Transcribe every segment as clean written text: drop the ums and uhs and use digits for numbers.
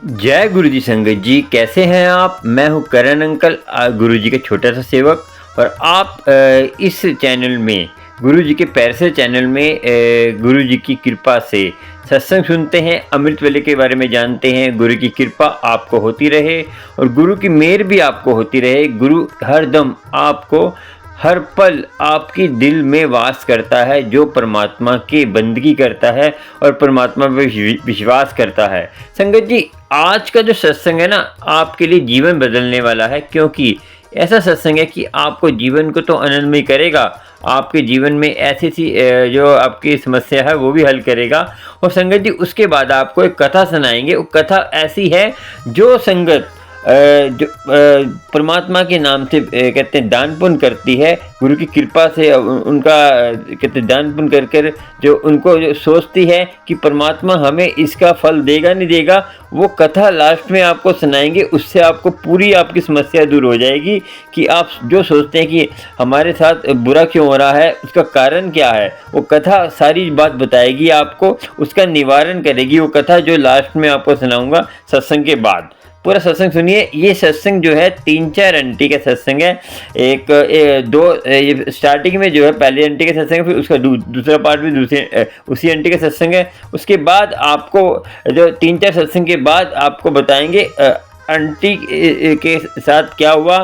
जय गुरु जी संगत जी, कैसे हैं आप। मैं हूं करण अंकल, गुरु जी का छोटा सा सेवक। और आप इस चैनल में, गुरु जी के पैर से चैनल में, गुरु जी की कृपा से सत्संग सुनते हैं, अमृत वेले के बारे में जानते हैं। गुरु की कृपा आपको होती रहे और गुरु की मेहर भी आपको होती रहे। गुरु हर दम आपको, हर पल आपकी दिल में वास करता है, जो परमात्मा की बंदगी करता है और परमात्मा पर विश्वास करता है। संगत जी, आज का जो सत्संग है ना, आपके लिए जीवन बदलने वाला है, क्योंकि ऐसा सत्संग है कि आपको जीवन को तो आनंदमय करेगा, आपके जीवन में ऐसी सी जो आपकी समस्या है वो भी हल करेगा। और संगत जी, उसके बाद आपको एक कथा सुनाएंगे। वो कथा ऐसी है जो संगत जो परमात्मा के नाम से कहते हैं दान पुण्य करती है, गुरु की कृपा से उनका कहते हैं दान पुण्य कर कर जो उनको जो सोचती है कि परमात्मा हमें इसका फल देगा नहीं देगा, वो कथा लास्ट में आपको सुनाएंगे। उससे आपको पूरी आपकी समस्या दूर हो जाएगी कि आप जो सोचते हैं कि हमारे साथ बुरा क्यों हो रहा है, उसका कारण क्या है, वो कथा सारी बात बताएगी आपको, उसका निवारण करेगी वो कथा, जो लास्ट में आपको सुनाऊंगा सत्संग के बाद। पूरा सत्संग सुनिए। ये सत्संग जो है 3-4 आंटी का सत्संग है। दो स्टार्टिंग में जो है पहली आंटी का सत्संग है, फिर उसका दूसरा पार्ट भी दूसरे उसी आंटी का सत्संग है। उसके बाद आपको जो 3-4 सत्संग के बाद आपको बताएंगे आंटी के साथ क्या हुआ,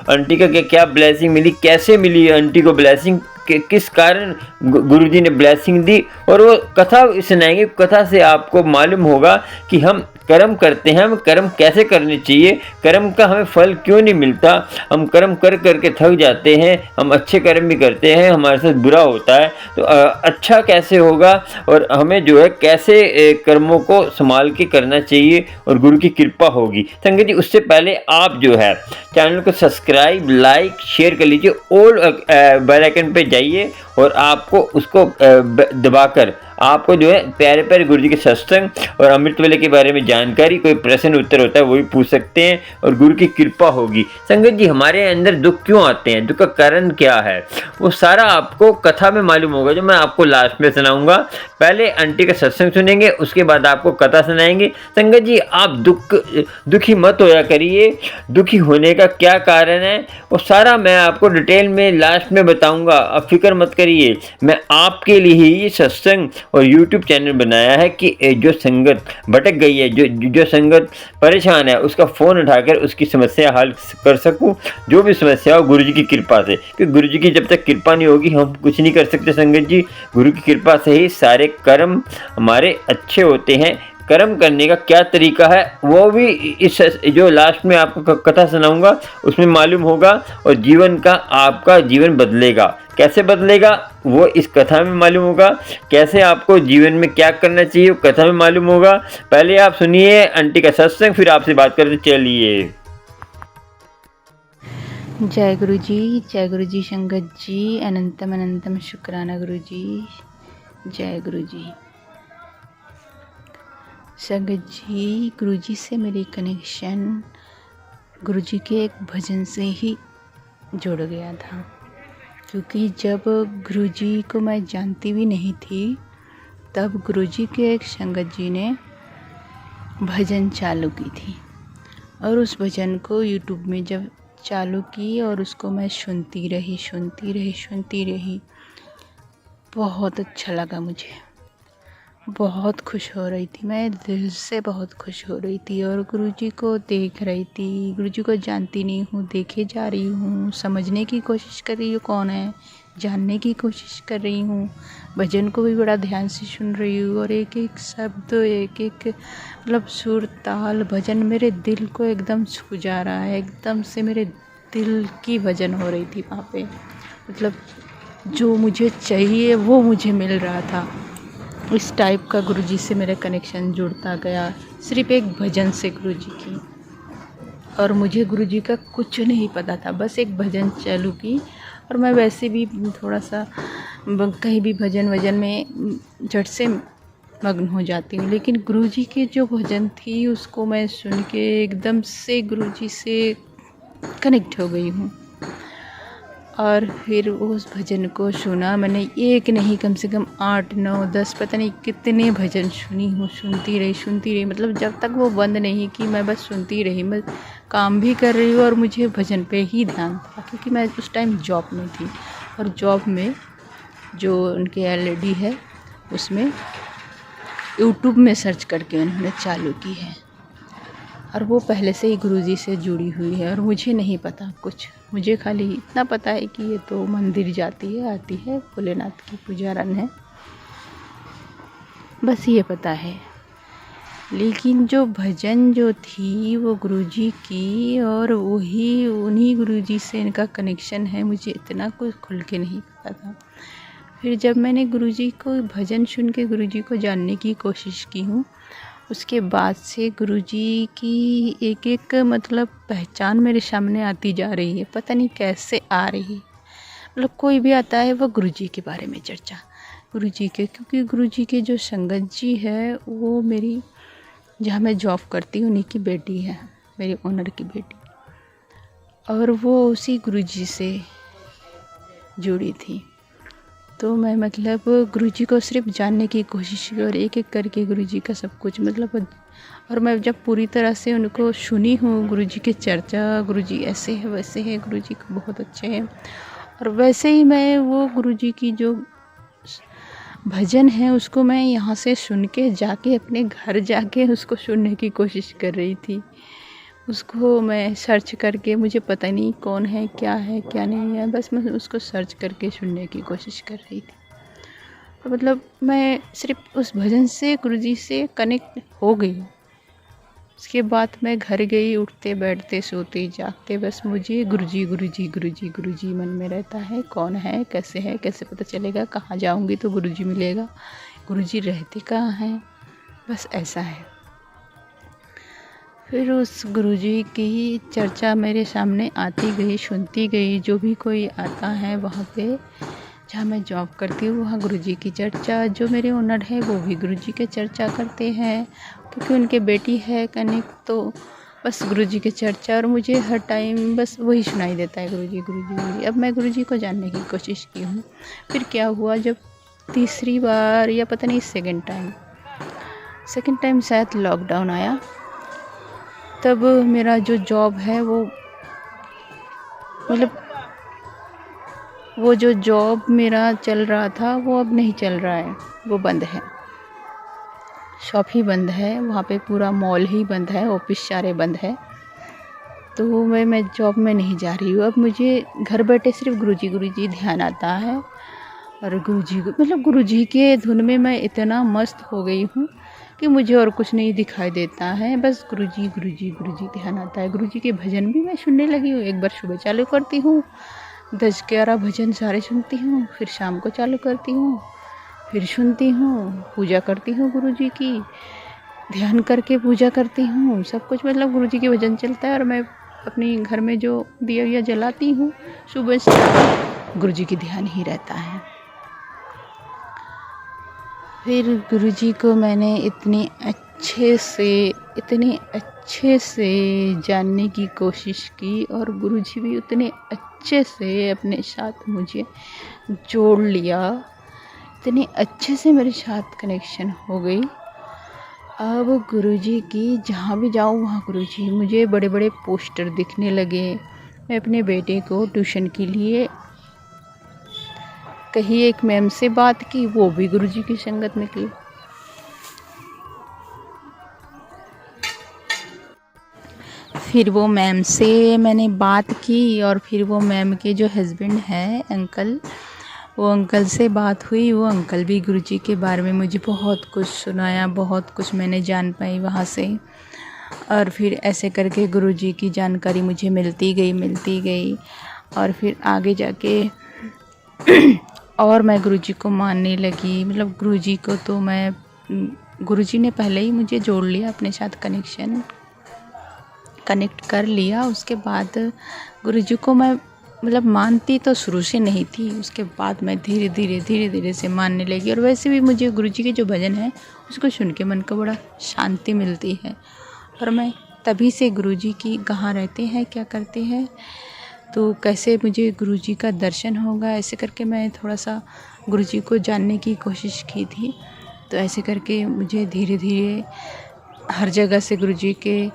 आंटी का क्या ब्लेसिंग मिली, कैसे मिली आंटी को ब्लेसिंग, किस कारण गुरुजी ने ब्लेसिंग दी, और वो कथा सुनाएंगे। कथा से आपको मालूम होगा कि हम कर्म करते हैं, हम कर्म कैसे करने चाहिए, कर्म का हमें फल क्यों नहीं मिलता, हम कर्म कर करके थक जाते हैं, हम अच्छे कर्म भी करते हैं, हमारे साथ बुरा होता है, तो अच्छा कैसे होगा, और हमें जो है कैसे कर्मों को संभाल के करना चाहिए और गुरु की कृपा होगी। संगत जी, उससे पहले आप जो है चैनल को सब्सक्राइब, लाइक, शेयर कर लीजिए। ऑल बेल आइकन पे जाइए और आपको उसको दबाकर आपको जो है प्यारे प्यारे गुरु जी के सत्संग और अमृत वेले के बारे में जानकारी, कोई प्रश्न उत्तर होता है वो भी पूछ सकते हैं और गुरु की कृपा होगी। संगत जी, हमारे अंदर दुख क्यों आते हैं, दुख का कारण क्या है, वो सारा आपको कथा में मालूम होगा, जो मैं आपको लास्ट में सुनाऊंगा। पहले आंटी का सत्संग सुनेंगे, उसके बाद आपको कथा सुनाएंगे। संगत जी, आप दुखी मत होया करिए। दुखी होने का क्या कारण है वो सारा मैं आपको डिटेल में लास्ट में बताऊंगा, आप फिक्र मत करिए। मैं आपके लिए ही ये सत्संग और YouTube चैनल बनाया है कि जो संगत भटक गई है, जो संगत परेशान है, उसका फ़ोन उठाकर उसकी समस्या हल कर सकूं, जो भी समस्या हो गुरु जी की कृपा से। क्योंकि गुरु जी की जब तक कृपा नहीं होगी हम कुछ नहीं कर सकते। संगत जी, गुरु की कृपा से ही सारे कर्म हमारे अच्छे होते हैं। कर्म करने का क्या तरीका है वो भी इस जो लास्ट में आपको कथा सुनाऊंगा उसमें मालूम होगा, और जीवन का आपका जीवन बदलेगा। कैसे बदलेगा वो इस कथा में मालूम होगा। कैसे आपको जीवन में क्या करना चाहिए वो कथा में मालूम होगा। पहले आप सुनिए आंटी का सत्संग, फिर आपसे बात करते चलिए। जय गुरु जी संगत जी, अनंतम अनंतम शुक्राना गुरु जी। जय गुरु जी संगत जी। गुरु जी से मेरी कनेक्शन गुरु जी के एक भजन से ही जुड़ गया था, क्योंकि जब गुरु जी को मैं जानती भी नहीं थी, तब गुरु जी के एक संगत जी ने भजन चालू की थी, और उस भजन को YouTube में जब चालू की और उसको मैं सुनती रही, बहुत अच्छा लगा मुझे, बहुत खुश हो रही थी, मैं दिल से बहुत खुश हो रही थी। और गुरु जी को देख रही थी, गुरु जी को जानती नहीं हूँ, देखे जा रही हूँ, समझने की कोशिश कर रही हूँ कौन है, जानने की कोशिश कर रही हूँ। भजन को भी बड़ा ध्यान से सुन रही हूँ, और एक एक शब्द, एक एक मतलब सुर ताल भजन मेरे दिल को एकदम छू जा रहा है। एकदम से मेरे दिल की भजन हो रही थी वहाँ पे, मतलब जो मुझे चाहिए वो मुझे मिल रहा था। इस टाइप का गुरु जी से मेरा कनेक्शन जुड़ता गया, सिर्फ एक भजन से गुरु जी की। और मुझे गुरु जी का कुछ नहीं पता था, बस एक भजन चालू की, और मैं वैसे भी थोड़ा सा कहीं भी भजन में झट से मग्न हो जाती हूँ, लेकिन गुरु जी के जो भजन थी उसको मैं सुन के एकदम से गुरु जी से कनेक्ट हो गई हूँ। और फिर उस भजन को सुना मैंने, एक नहीं कम से कम 8 9 10 पता नहीं कितने भजन सुनी हूँ। सुनती रही, मतलब जब तक वो बंद नहीं की मैं बस सुनती रही। मैं काम भी कर रही हूँ और मुझे भजन पे ही ध्यान था, क्योंकि मैं उस टाइम जॉब में थी, और जॉब में जो उनके एलईडी है उसमें यूट्यूब में सर्च करके उन्होंने चालू की है, और वो पहले से ही गुरुजी से जुड़ी हुई है। और मुझे नहीं पता कुछ, मुझे खाली इतना पता है कि ये तो मंदिर जाती है आती है, भोलेनाथ की पुजारन है, बस ये पता है। लेकिन जो भजन जो थी वो गुरुजी की, और वही उन्हीं गुरुजी से इनका कनेक्शन है, मुझे इतना कुछ खुल के नहीं पता था। फिर जब मैंने गुरुजी को भजन सुन के गुरुजी को जानने की कोशिश की हूँ, उसके बाद से गुरुजी की एक एक मतलब पहचान मेरे सामने आती जा रही है, पता नहीं कैसे आ रही है। मतलब कोई भी आता है वो गुरुजी के बारे में चर्चा, गुरुजी के, क्योंकि गुरुजी के जो संगत जी है वो मेरी जहाँ मैं जॉब करती हूँ उन्हीं की बेटी है, मेरे ओनर की बेटी, और वो उसी गुरुजी से जुड़ी थी। तो मैं मतलब गुरुजी को सिर्फ जानने की कोशिश की, और एक एक करके गुरुजी का सब कुछ मतलब, और मैं जब पूरी तरह से उनको सुनी हूँ गुरुजी की चर्चा, गुरुजी ऐसे है वैसे है, गुरुजी बहुत अच्छे हैं, और वैसे ही मैं वो गुरुजी की जो भजन है उसको मैं यहाँ से सुन के जाके अपने घर जाके उसको सुनने की कोशिश कर रही थी। उसको मैं सर्च करके, मुझे पता नहीं कौन है क्या नहीं है, बस मैं उसको सर्च करके सुनने की कोशिश कर रही थी। तो मतलब मैं सिर्फ उस भजन से गुरुजी से कनेक्ट हो गई। उसके बाद मैं घर गई, उठते बैठते सोते जागते बस मुझे गुरुजी गुरुजी गुरुजी गुरुजी मन में रहता है। कौन है, कैसे पता चलेगा, कहाँ जाऊँगी तो गुरुजी मिलेगा, गुरुजी रहते कहाँ हैं, बस ऐसा है। फिर उस गुरुजी की चर्चा मेरे सामने आती गई, सुनती गई। जो भी कोई आता है वहाँ पे जहाँ मैं जॉब करती हूँ वहाँ गुरुजी की चर्चा, जो मेरे ओनर है वो भी गुरुजी की चर्चा करते हैं, क्योंकि उनके बेटी है कनेक्ट, तो बस गुरुजी की चर्चा, और मुझे हर टाइम बस वही सुनाई देता है, गुरुजी गुरुजी गुरुजी। अब मैं गुरुजी को जानने की कोशिश की हूँ। फिर क्या हुआ, जब तीसरी बार या पता नहीं सेकेंड टाइम शायद लॉकडाउन आया, तब मेरा जो जॉब है वो मतलब वो जो जॉब मेरा चल रहा था वो अब नहीं चल रहा है, वो बंद है, शॉप ही बंद है, वहाँ पे पूरा मॉल ही बंद है, ऑफिस सारे बंद है। तो मैं जॉब में नहीं जा रही हूँ। अब मुझे घर बैठे सिर्फ गुरुजी ध्यान आता है, और गुरुजी मतलब गुरुजी के धुन में मैं इतना मस्त हो गई हूँ कि मुझे और कुछ नहीं दिखाई देता है, बस गुरुजी गुरुजी गुरुजी ध्यान आता है। गुरुजी के भजन भी मैं सुनने लगी हूँ। एक बार सुबह चालू करती हूँ, 10-11 भजन सारे सुनती हूँ, फिर शाम को चालू करती हूँ, फिर सुनती हूँ, पूजा करती हूँ गुरुजी की, ध्यान करके पूजा करती हूँ, सब कुछ मतलब गुरुजी के भजन चलता है। और मैं अपनी घर में जो दिया जलाती हूँ सुबह से गुरुजी की ध्यान ही रहता है। फिर गुरुजी को मैंने इतने अच्छे से जानने की कोशिश की, और गुरुजी भी उतने अच्छे से अपने साथ मुझे जोड़ लिया, इतने अच्छे से मेरे साथ कनेक्शन हो गई। अब गुरुजी की जहाँ भी जाऊँ वहाँ गुरुजी, मुझे बड़े बड़े पोस्टर दिखने लगे। मैं अपने बेटे को ट्यूशन के लिए कहीं एक मैम से बात की, वो भी गुरुजी की संगत निकली। फिर वो मैम से मैंने बात की, और फिर वो मैम के जो हस्बैंड हैं अंकल, वो अंकल से बात हुई। वो अंकल भी गुरुजी के बारे में मुझे बहुत कुछ सुनाया, बहुत कुछ मैंने जान पाई वहाँ से। और फिर ऐसे करके गुरुजी की जानकारी मुझे मिलती गई, और फिर आगे जाके और मैं गुरुजी को मानने लगी। मतलब गुरुजी को तो मैं, गुरुजी ने पहले ही मुझे जोड़ लिया अपने साथ, कनेक्ट कर लिया। उसके बाद गुरुजी को मैं मतलब मानती तो शुरू से नहीं थी, उसके बाद मैं धीरे धीरे से मानने लगी। और वैसे भी मुझे गुरुजी के जो भजन है उसको सुन के मन को बड़ा शांति मिलती है। और मैं तभी से गुरुजी की कहाँ रहते हैं, क्या करते हैं, तो कैसे मुझे गुरुजी का दर्शन होगा, ऐसे करके मैं थोड़ा सा गुरुजी को जानने की कोशिश की थी। तो ऐसे करके मुझे धीरे धीरे हर जगह से गुरुजी के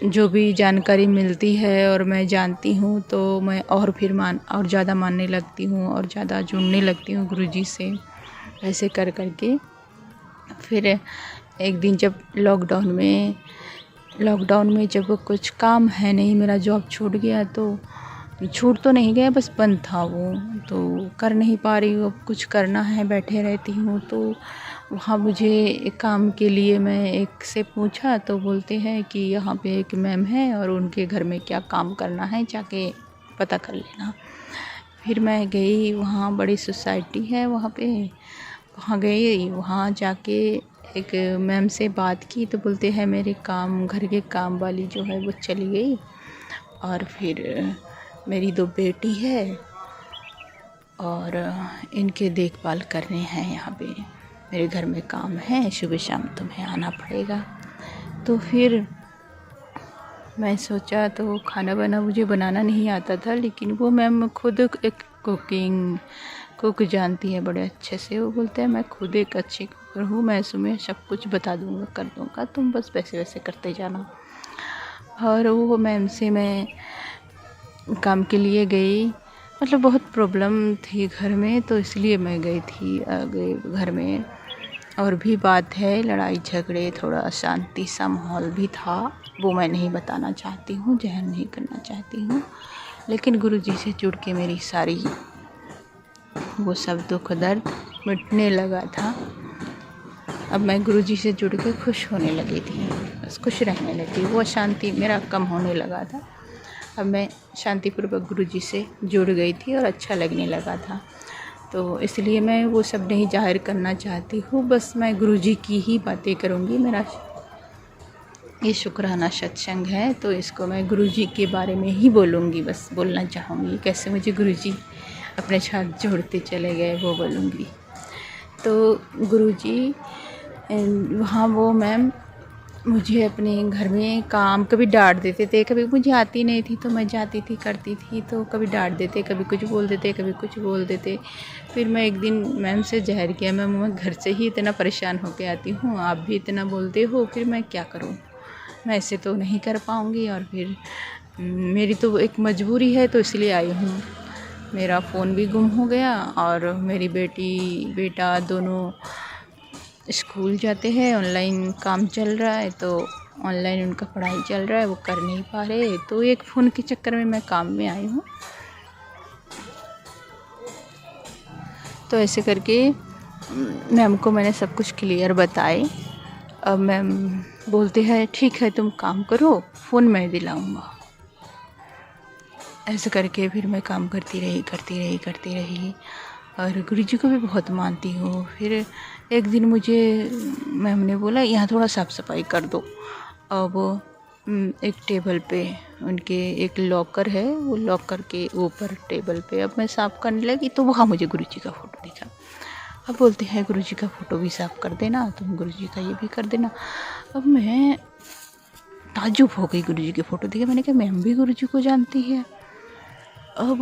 जो भी जानकारी मिलती है और मैं जानती हूँ, तो मैं और फिर और ज़्यादा मानने लगती हूँ और ज़्यादा जुड़ने लगती हूँ गुरुजी से। ऐसे कर कर के फिर एक दिन जब लॉकडाउन में जब कुछ काम है नहीं, मेरा जॉब छूट गया, तो छूट तो नहीं गया, बस बंद था वो, तो कर नहीं पा रही हूँ। अब कुछ करना है, बैठे रहती हूँ। तो वहाँ मुझे एक काम के लिए मैं एक से पूछा, तो बोलते हैं कि यहाँ पे एक मैम है और उनके घर में क्या काम करना है, जाके पता कर लेना। फिर मैं गई, वहाँ बड़ी सोसाइटी है वहाँ पे, वहाँ गई, वहाँ जाके एक मैम से बात की, तो बोलते हैं मेरे घर के काम वाली जो है वो चली गई, और फिर मेरी 2 बेटी है और इनके देखभाल करने हैं यहाँ पे, मेरे घर में काम है, सुबह शाम तुम्हें आना पड़ेगा। तो फिर मैं सोचा, तो खाना मुझे बनाना नहीं आता था, लेकिन वो मैम खुद एक कुक जानती है बड़े अच्छे से। वो बोलते हैं मैं खुद एक अच्छी कुकर हूँ, मैं तुम्हें सब कुछ बता दूँगा, कर दूँगा, तुम बस वैसे करते जाना। और वो मैम से मैं काम के लिए गई, मतलब बहुत प्रॉब्लम थी घर में, तो इसलिए मैं गई थी आगे घर में। और भी बात है, लड़ाई झगड़े, थोड़ा अशांति सा माहौल भी था, वो मैं नहीं बताना चाहती हूँ, ज़हन नहीं करना चाहती हूँ। लेकिन गुरुजी से जुड़ के मेरी सारी वो सब दुख दर्द मिटने लगा था। अब मैं गुरुजी से जुड़ के खुश होने लगी थी, बस खुश रहने लगी, वो अशांति मेरा कम होने लगा था। अब मैं शांतिपूर्वक गुरुजी से जुड़ गई थी और अच्छा लगने लगा था। तो इसलिए मैं वो सब नहीं ज़ाहिर करना चाहती हूँ, बस मैं गुरुजी की ही बातें करूँगी। मेरा ये शुक्राना सत्संग है, तो इसको मैं गुरुजी के बारे में ही बोलूँगी, बस बोलना चाहूँगी, कैसे मुझे गुरुजी अपने साथ जोड़ते चले गए वो बोलूँगी। तो गुरुजी वहाँ वो मैम मुझे अपने घर में काम कभी डांट देते थे, कभी मुझे आती नहीं थी तो मैं जाती थी करती थी, तो कभी डांट देते, कभी कुछ बोल देते, कभी कुछ बोल देते। फिर मैं एक दिन मैम से ज़ाहिर किया, मैं घर से ही इतना परेशान होके आती हूँ, आप भी इतना बोलते हो, फिर मैं क्या करूँ, मैं ऐसे तो नहीं कर पाऊँगी, और फिर मेरी तो एक मजबूरी है, तो इसलिए आई हूँ। मेरा फ़ोन भी गुम हो गया और मेरी बेटा दोनों स्कूल जाते हैं, ऑनलाइन काम चल रहा है, तो ऑनलाइन उनका पढ़ाई चल रहा है, वो कर नहीं पा रहे, तो एक फ़ोन के चक्कर में मैं काम में आई हूँ। तो ऐसे करके मैम को मैंने सब कुछ क्लियर बताए। अब मैम बोलते हैं ठीक है तुम काम करो, फ़ोन मैं दिलाऊँगा। ऐसे करके फिर मैं काम करती रही और गुरुजी को भी बहुत मानती हूँ। फिर एक दिन मुझे मैम ने बोला यहाँ थोड़ा साफ़ सफाई कर दो। अब एक टेबल पे उनके एक लॉकर है, वो लॉकर के ऊपर टेबल पे अब मैं साफ़ करने लगी, तो वहाँ मुझे गुरुजी का फ़ोटो दिखा। अब बोलते हैं गुरुजी का फ़ोटो भी साफ़ कर देना, तुम गुरुजी का ये भी कर देना। अब मैं ताज्जुब हो गई, गुरुजी के फ़ोटो देखे, मैंने कहा मैम भी गुरुजी को जानती है। अब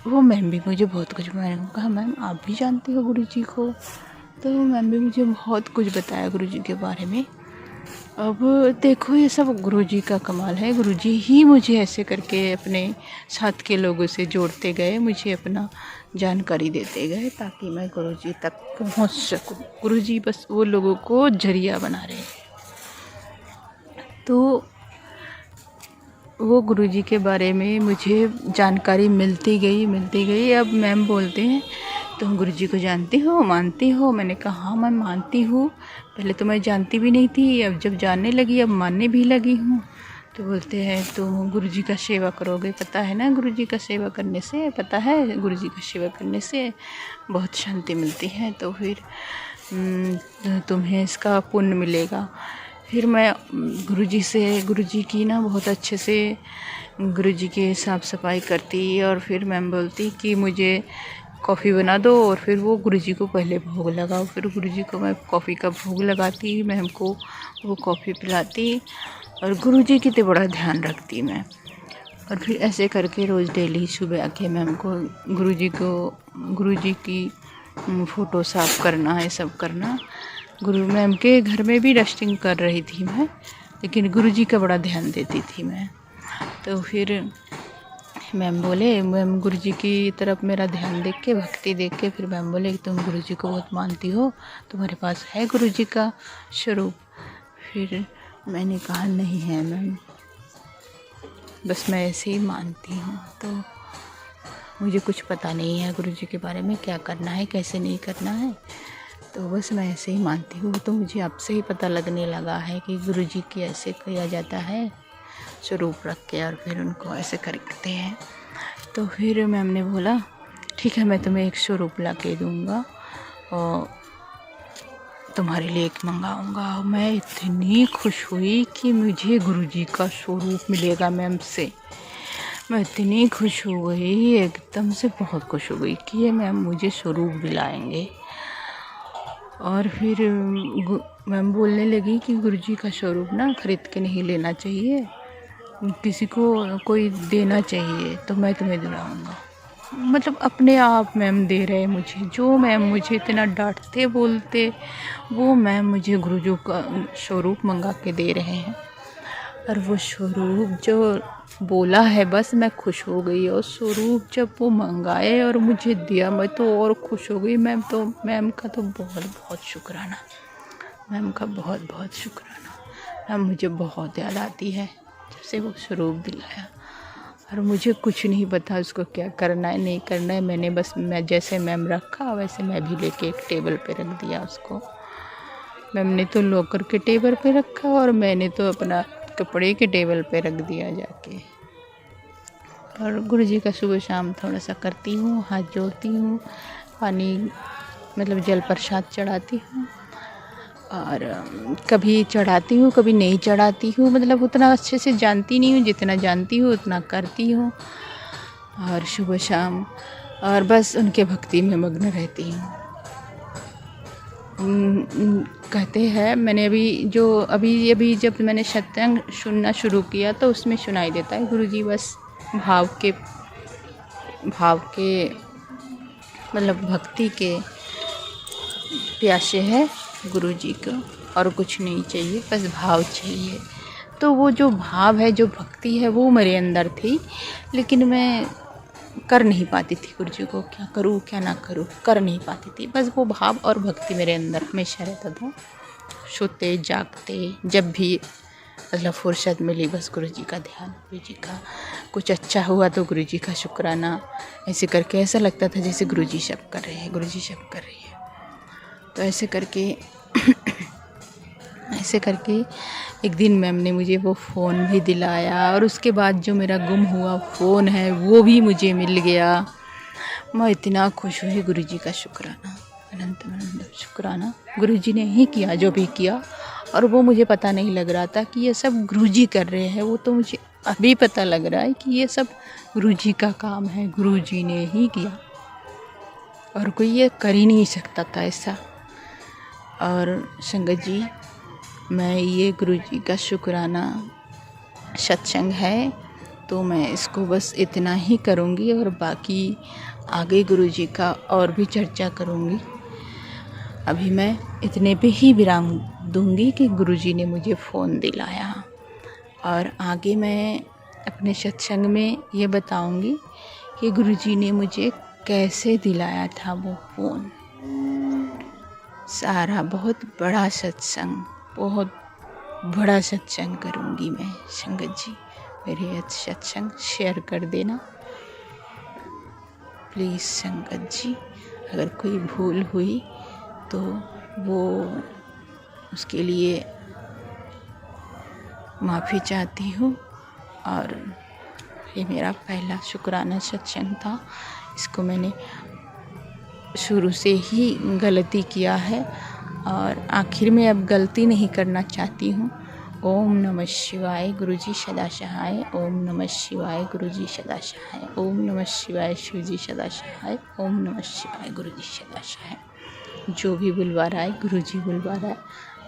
वो मैम भी मुझे बहुत कुछ, मैंने कहा मैम आप भी जानती हो गुरुजी को? तो मैम भी मुझे बहुत कुछ बताया गुरुजी के बारे में। अब देखो ये सब गुरुजी का कमाल है, गुरुजी ही मुझे ऐसे करके अपने साथ के लोगों से जोड़ते गए, मुझे अपना जानकारी देते गए ताकि मैं गुरुजी तक पहुंच सकूं। गुरुजी बस वो लोगों को जरिया बना रहे हैं। तो वो गुरुजी के बारे में मुझे जानकारी मिलती गई। अब मैम बोलते हैं तुम गुरुजी को जानती हो, मानती हो? मैंने कहा हाँ मैं मानती हूँ, पहले तो मैं जानती भी नहीं थी, अब जब जानने लगी अब मानने भी लगी हूँ। तो बोलते हैं तुम गुरुजी का सेवा करोगे, पता है ना गुरुजी का सेवा करने से, पता है गुरुजी का सेवा करने से बहुत शांति मिलती है, तो फिर तुम्हें इसका पुण्य मिलेगा। फिर मैं गुरुजी की ना बहुत अच्छे से गुरुजी के साफ़ सफाई करती, और फिर मैम बोलती कि मुझे कॉफ़ी बना दो, और फिर वो गुरुजी को पहले भोग लगाओ। फिर गुरुजी को मैं कॉफ़ी का भोग लगाती, मैम को वो कॉफ़ी पिलाती, और गुरुजी की तो बड़ा ध्यान रखती मैं। और फिर ऐसे करके रोज़ डेली सुबह आके मैम को गुरुजी की फ़ोटो साफ़ करना है, सब करना। गुरु मैम के घर में भी डस्टिंग कर रही थी मैं, लेकिन गुरुजी का बड़ा ध्यान देती थी मैं। तो फिर मैम गुरुजी की तरफ मेरा ध्यान देख के, भक्ति देख के फिर मैम बोले कि तुम गुरुजी को बहुत मानती हो, तुम्हारे पास है गुरुजी का स्वरूप? फिर मैंने कहा नहीं है मैम, बस मैं ऐसे ही मानती हूँ, तो मुझे कुछ पता नहीं है गुरुजी के बारे में, क्या करना है कैसे नहीं करना है, तो बस मैं ऐसे ही मानती हूँ। तो मुझे आपसे ही पता लगने लगा है कि गुरुजी की ऐसे किया जाता है, स्वरूप रख के और फिर उनको ऐसे करते हैं। तो फिर मैम ने बोला ठीक है, मैं तुम्हें एक स्वरूप ला के दूँगा और तुम्हारे लिए एक मंगाऊँगा। मैं इतनी खुश हुई कि मुझे गुरुजी का स्वरूप मिलेगा मैम से। मैं इतनी खुश हो गई, एकदम से बहुत खुश हो गई कि ये मैम मुझे स्वरूप दिलाएंगे। और फिर मैम बोलने लगी कि गुरुजी का स्वरूप ना खरीद के नहीं लेना चाहिए, किसी को कोई देना चाहिए, तो मैं तुम्हें दिलाऊँगा। मतलब अपने आप मैम दे रहे मुझे, जो मैम मुझे इतना डांटते बोलते वो मैम मुझे गुरुजी का स्वरूप मंगा के दे रहे हैं। और वो स्वरूप जो बोला है, बस मैं खुश हो गई। और स्वरूप जब वो मंगाए और मुझे दिया, मैं तो और खुश हो गई। मैम का तो बहुत बहुत शुक्राना, मैम का बहुत बहुत शुक्राना। मैम मुझे बहुत याद आती है जब से वो स्वरूप दिलाया। और मुझे कुछ नहीं पता उसको क्या करना है नहीं करना है। मैं जैसे मैम रखा वैसे मैं भी लेके एक टेबल पे रख दिया उसको। मैम ने तो लॉकर के टेबल पे रखा और मैंने तो अपना कपड़े के टेबल पे रख दिया जाके। और गुरुजी का सुबह शाम थोड़ा सा करती हूँ, हाथ जोड़ती हूँ, पानी मतलब जल प्रसाद चढ़ाती हूँ। और कभी चढ़ाती हूँ कभी नहीं चढ़ाती हूँ, मतलब उतना अच्छे से जानती नहीं हूँ, जितना जानती हूँ उतना करती हूँ। और सुबह शाम और बस उनके भक्ति में मग्न रहती हूँ। कहते हैं, मैंने अभी जब मैंने सत्संग सुनना शुरू किया तो उसमें सुनाई देता है गुरुजी बस भाव के मतलब भक्ति के प्यासे है गुरुजी को, और कुछ नहीं चाहिए, बस भाव चाहिए। तो वो जो भाव है, जो भक्ति है, वो मेरे अंदर थी, लेकिन मैं कर नहीं पाती थी। गुरुजी को क्या करूँ क्या ना करूँ, कर नहीं पाती थी। बस वो भाव और भक्ति मेरे अंदर हमेशा रहता था। सोते जागते जब भी मतलब फुर्सत मिली, बस गुरुजी का ध्यान, गुरुजी का कुछ अच्छा हुआ तो गुरुजी का शुक्राना, ऐसे करके ऐसा लगता था जैसे गुरुजी सब कर रहे हैं, गुरुजी सब कर रही है। तो ऐसे करके एक दिन मैम ने मुझे वो फ़ोन भी दिलाया, और उसके बाद जो मेरा गुम हुआ फ़ोन है वो भी मुझे मिल गया। मैं इतना खुश हुई। गुरुजी का शुक्राना, अनंत शुक्राना। गुरुजी ने ही किया जो भी किया, और वो मुझे पता नहीं लग रहा था कि ये सब गुरुजी कर रहे हैं। वो तो मुझे अभी पता लग रहा है कि ये सब गुरुजी का काम है, गुरुजी ने ही किया, और कोई ये कर ही नहीं सकता था ऐसा। और संगत जी, मैं ये गुरुजी का शुक्राना सत्संग है तो मैं इसको बस इतना ही करूँगी, और बाकी आगे गुरुजी का और भी चर्चा करूँगी। अभी मैं इतने पे ही विराम दूँगी कि गुरुजी ने मुझे फ़ोन दिलाया, और आगे मैं अपने सत्संग में ये बताऊँगी कि गुरुजी ने मुझे कैसे दिलाया था वो फ़ोन। सारा बहुत बड़ा सत्संग करूँगी मैं। संगत जी, मेरे सत्संग शेयर कर देना प्लीज़। संगत जी, अगर कोई भूल हुई तो वो उसके लिए माफ़ी चाहती हूँ। और ये मेरा पहला शुक्राना सत्संग था, इसको मैंने शुरू से ही गलती किया है, और आखिर में अब गलती नहीं करना चाहती हूँ। ओम नमः शिवाय, गुरुजी सदा सहाय। ओम नमः शिवाय, गुरुजी सदा सहाय। ओम नमः शिवाय, शिवजी सदा सहाय। ओम नमः शिवाय, गुरुजी सदा सहाय। जो भी बुलवा रहा है गुरुजी बुलवा रहा है,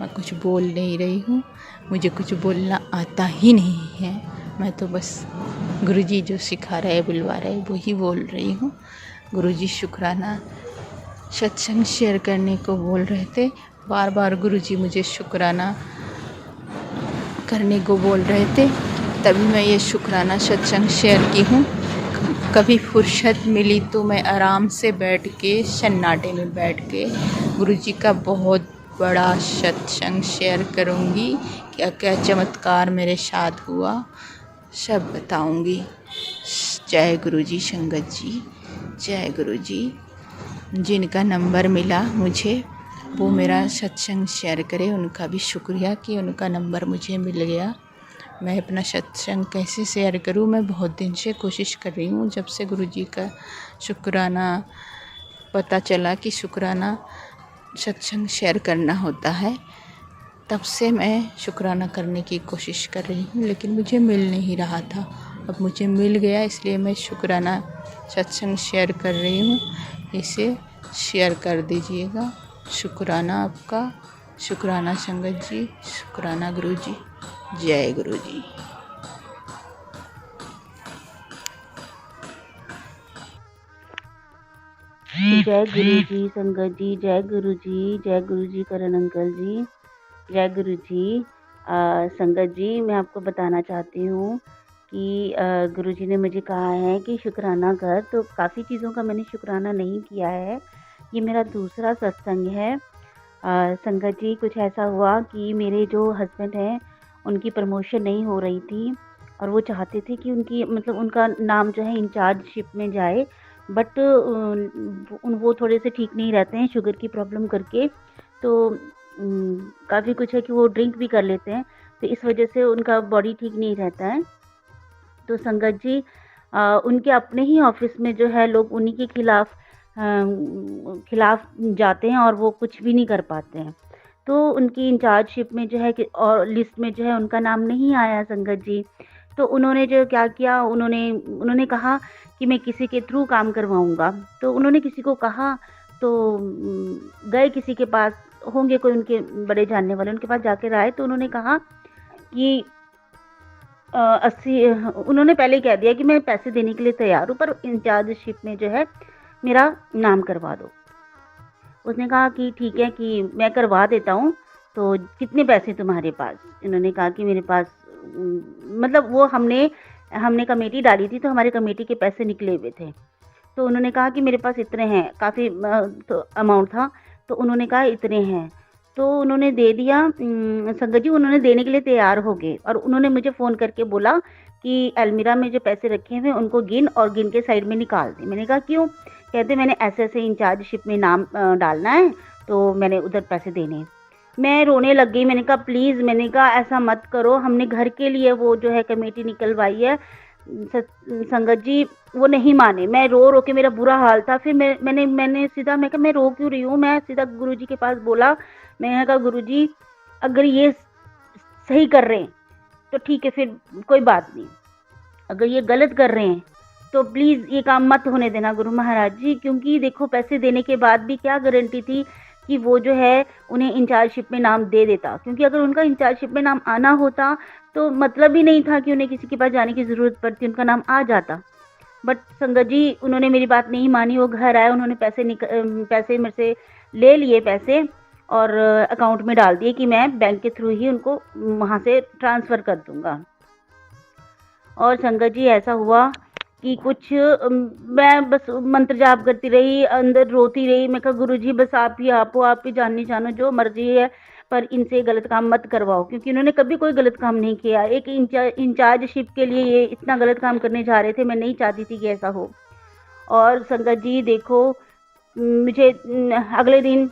मैं कुछ बोल नहीं रही हूँ, मुझे कुछ बोलना आता ही नहीं है। मैं तो बस गुरुजी जो सिखा रहे बुलवा रहे वही बोल रही हूँ। गुरुजी शुक्राना सत्संग शेयर करने को बोल रहे थे, बार बार गुरुजी मुझे शुक्राना करने को बोल रहे थे, तभी मैं ये शुक्राना सत्संग शेयर की हूँ। कभी फुर्सत मिली तो मैं आराम से बैठ के सन्नाटे में बैठ के गुरुजी का बहुत बड़ा सत्संग शेयर करूँगी। क्या क्या चमत्कार मेरे साथ हुआ सब बताऊँगी। जय गुरुजी संगत जी, जय गुरुजी। जिनका नंबर मिला मुझे वो मेरा सत्संग शेयर करे, उनका भी शुक्रिया कि उनका नंबर मुझे मिल गया। मैं अपना सत्संग कैसे शेयर करूं, मैं बहुत दिन से कोशिश कर रही हूं। जब से गुरुजी का शुक्राना पता चला कि शुक्राना सत्संग शेयर करना होता है, तब से मैं शुक्राना करने की कोशिश कर रही हूं, लेकिन मुझे मिल नहीं रहा था। अब मुझे मिल गया, इसलिए मैं शुक्राना सत्संग शेयर कर रही हूं। इसे शेयर कर दीजिएगा। शुक्राना आपका, शुक्राना संगत जी, शुक्राना गुरुजी। जय गुरुजी। जय गुरुजी संगत जी, जय गुरुजी, जय गुरुजी करण अंकल जी, जय गुरुजी। संगत जी, मैं आपको बताना चाहती हूँ कि गुरुजी ने मुझे कहा है कि शुक्राना कर, तो काफ़ी चीज़ों का मैंने शुक्राना नहीं किया है। ये मेरा दूसरा सत्संग है। संगत जी, कुछ ऐसा हुआ कि मेरे जो हस्बैंड हैं उनकी प्रमोशन नहीं हो रही थी और वो चाहते थे कि उनकी मतलब उनका नाम जो है इंचार्जशिप में जाए, बट वो थोड़े से ठीक नहीं रहते हैं शुगर की प्रॉब्लम करके। तो काफ़ी कुछ है कि वो ड्रिंक भी कर लेते हैं, तो इस वजह से उनका बॉडी ठीक नहीं रहता है। तो संगत जी, उनके अपने ही ऑफिस में जो है लोग उन्हीं के खिलाफ जाते हैं और वो कुछ भी नहीं कर पाते हैं। तो उनकी इंचार्जशिप में जो है कि और लिस्ट में जो है उनका नाम नहीं आया संगत जी। तो उन्होंने जो क्या किया, उन्होंने कहा कि मैं किसी के थ्रू काम करवाऊँगा। तो उन्होंने किसी को कहा, तो गए किसी के पास, होंगे कोई उनके बड़े जानने वाले, उनके पास जाकर आए तो उन्होंने कहा कि 80 उन्होंने पहले ही कह दिया कि मैं पैसे देने के लिए तैयार हूँ, पर इंचार्जशिप में जो है मेरा नाम करवा दो। उसने कहा कि ठीक है कि मैं करवा देता हूँ, तो कितने पैसे तुम्हारे पास? इन्होंने कहा कि मेरे पास मतलब वो हमने कमेटी डाली थी, तो हमारे कमेटी के पैसे निकले हुए थे। तो उन्होंने कहा कि मेरे पास इतने हैं, काफ़ी तो अमाउंट था, तो उन्होंने कहा इतने हैं। तो उन्होंने दे दिया। संगत जी, उन्होंने देने के लिए तैयार हो गए और उन्होंने मुझे फ़ोन करके बोला कि अलमीरा में जो पैसे रखे हुए उनको गिन और गिन के साइड में निकाल दे। मैंने कहा क्यों? कहते मैंने ऐसे इंचार्जशिप में नाम डालना है, तो मैंने उधर पैसे देने हैं। मैं रोने लग गई। मैंने कहा प्लीज़, मैंने कहा ऐसा मत करो, हमने घर के लिए वो जो है कमेटी निकलवाई है। संगत जी, वो नहीं माने। मैं रो रो के मेरा बुरा हाल था। फिर मैंने सीधा, मैं कहा मैं रो क्यों रही हूँ, मैं सीधा गुरुजी के पास बोला। मैंने कहा गुरुजी, अगर ये सही कर रहे हैं तो ठीक है, फिर कोई बात नहीं। अगर ये गलत कर रहे हैं तो प्लीज़ ये काम मत होने देना गुरु महाराज जी, क्योंकि देखो पैसे देने के बाद भी क्या गारंटी थी कि वो जो है उन्हें इंचार्जशिप में नाम दे देता। क्योंकि अगर उनका इंचार्जशिप में नाम आना होता तो मतलब ही नहीं था कि उन्हें किसी के पास जाने की ज़रूरत पड़ती, उनका नाम आ जाता। बट संगत जी, उन्होंने मेरी बात नहीं मानी। वो घर आए, उन्होंने पैसे मेरे से ले लिए पैसे और अकाउंट में डाल दिए कि मैं बैंक के थ्रू ही उनको वहाँ से ट्रांसफ़र कर दूँगा। और संगत जी, ऐसा हुआ कि कुछ मैं बस मंत्र जाप करती रही, अंदर रोती रही। मैं कहा गुरुजी, बस आप ही जानी जानो, जो मर्जी है, पर इनसे गलत काम मत करवाओ, क्योंकि उन्होंने कभी कोई गलत काम नहीं किया। एक इंचार्जशिप के लिए ये इतना गलत काम करने जा रहे थे। मैं नहीं चाहती थी कि ऐसा हो। और संगत जी देखो, मुझे अगले दिन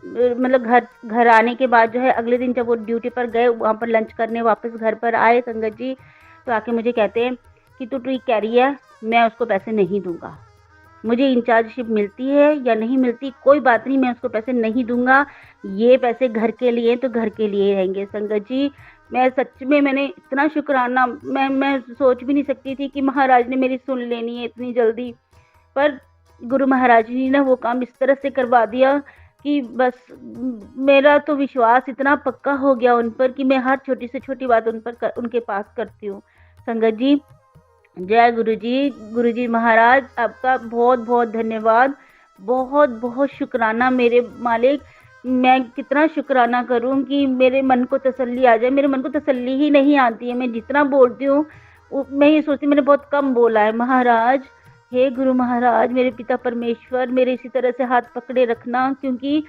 मतलब घर आने के बाद जो है, अगले दिन जब वो ड्यूटी पर गए, वहाँ पर लंच करने वापस घर पर आए संगत जी, तो आके मुझे कहते हैं कि तू ठीक कह रही है, मैं उसको पैसे नहीं दूंगा। मुझे इंचार्जशिप मिलती है या नहीं मिलती कोई बात नहीं, मैं उसको पैसे नहीं दूंगा। ये पैसे घर के लिए तो घर के लिए रहेंगे। संगत जी, मैं सच में, मैंने इतना शुक्राना, मैं सोच भी नहीं सकती थी कि महाराज ने मेरी सुन लेनी है इतनी जल्दी। पर गुरु महाराज जी ने वो काम इस तरह से करवा दिया कि बस मेरा तो विश्वास इतना पक्का हो गया उन पर कि मैं हर छोटी से छोटी बात उनके पास करती हूँ। संगत जी, जय गुरु जी महाराज, आपका बहुत बहुत धन्यवाद, बहुत बहुत शुक्राना मेरे मालिक। मैं कितना शुक्राना करूं कि मेरे मन को तसल्ली आ जाए। मेरे मन को तसल्ली ही नहीं आती है, मैं जितना बोलती हूँ मैं ये सोचती हूँ मैंने बहुत कम बोला है। महाराज, हे गुरु महाराज, मेरे पिता परमेश्वर, मेरे इसी तरह से हाथ पकड़े रखना, क्योंकि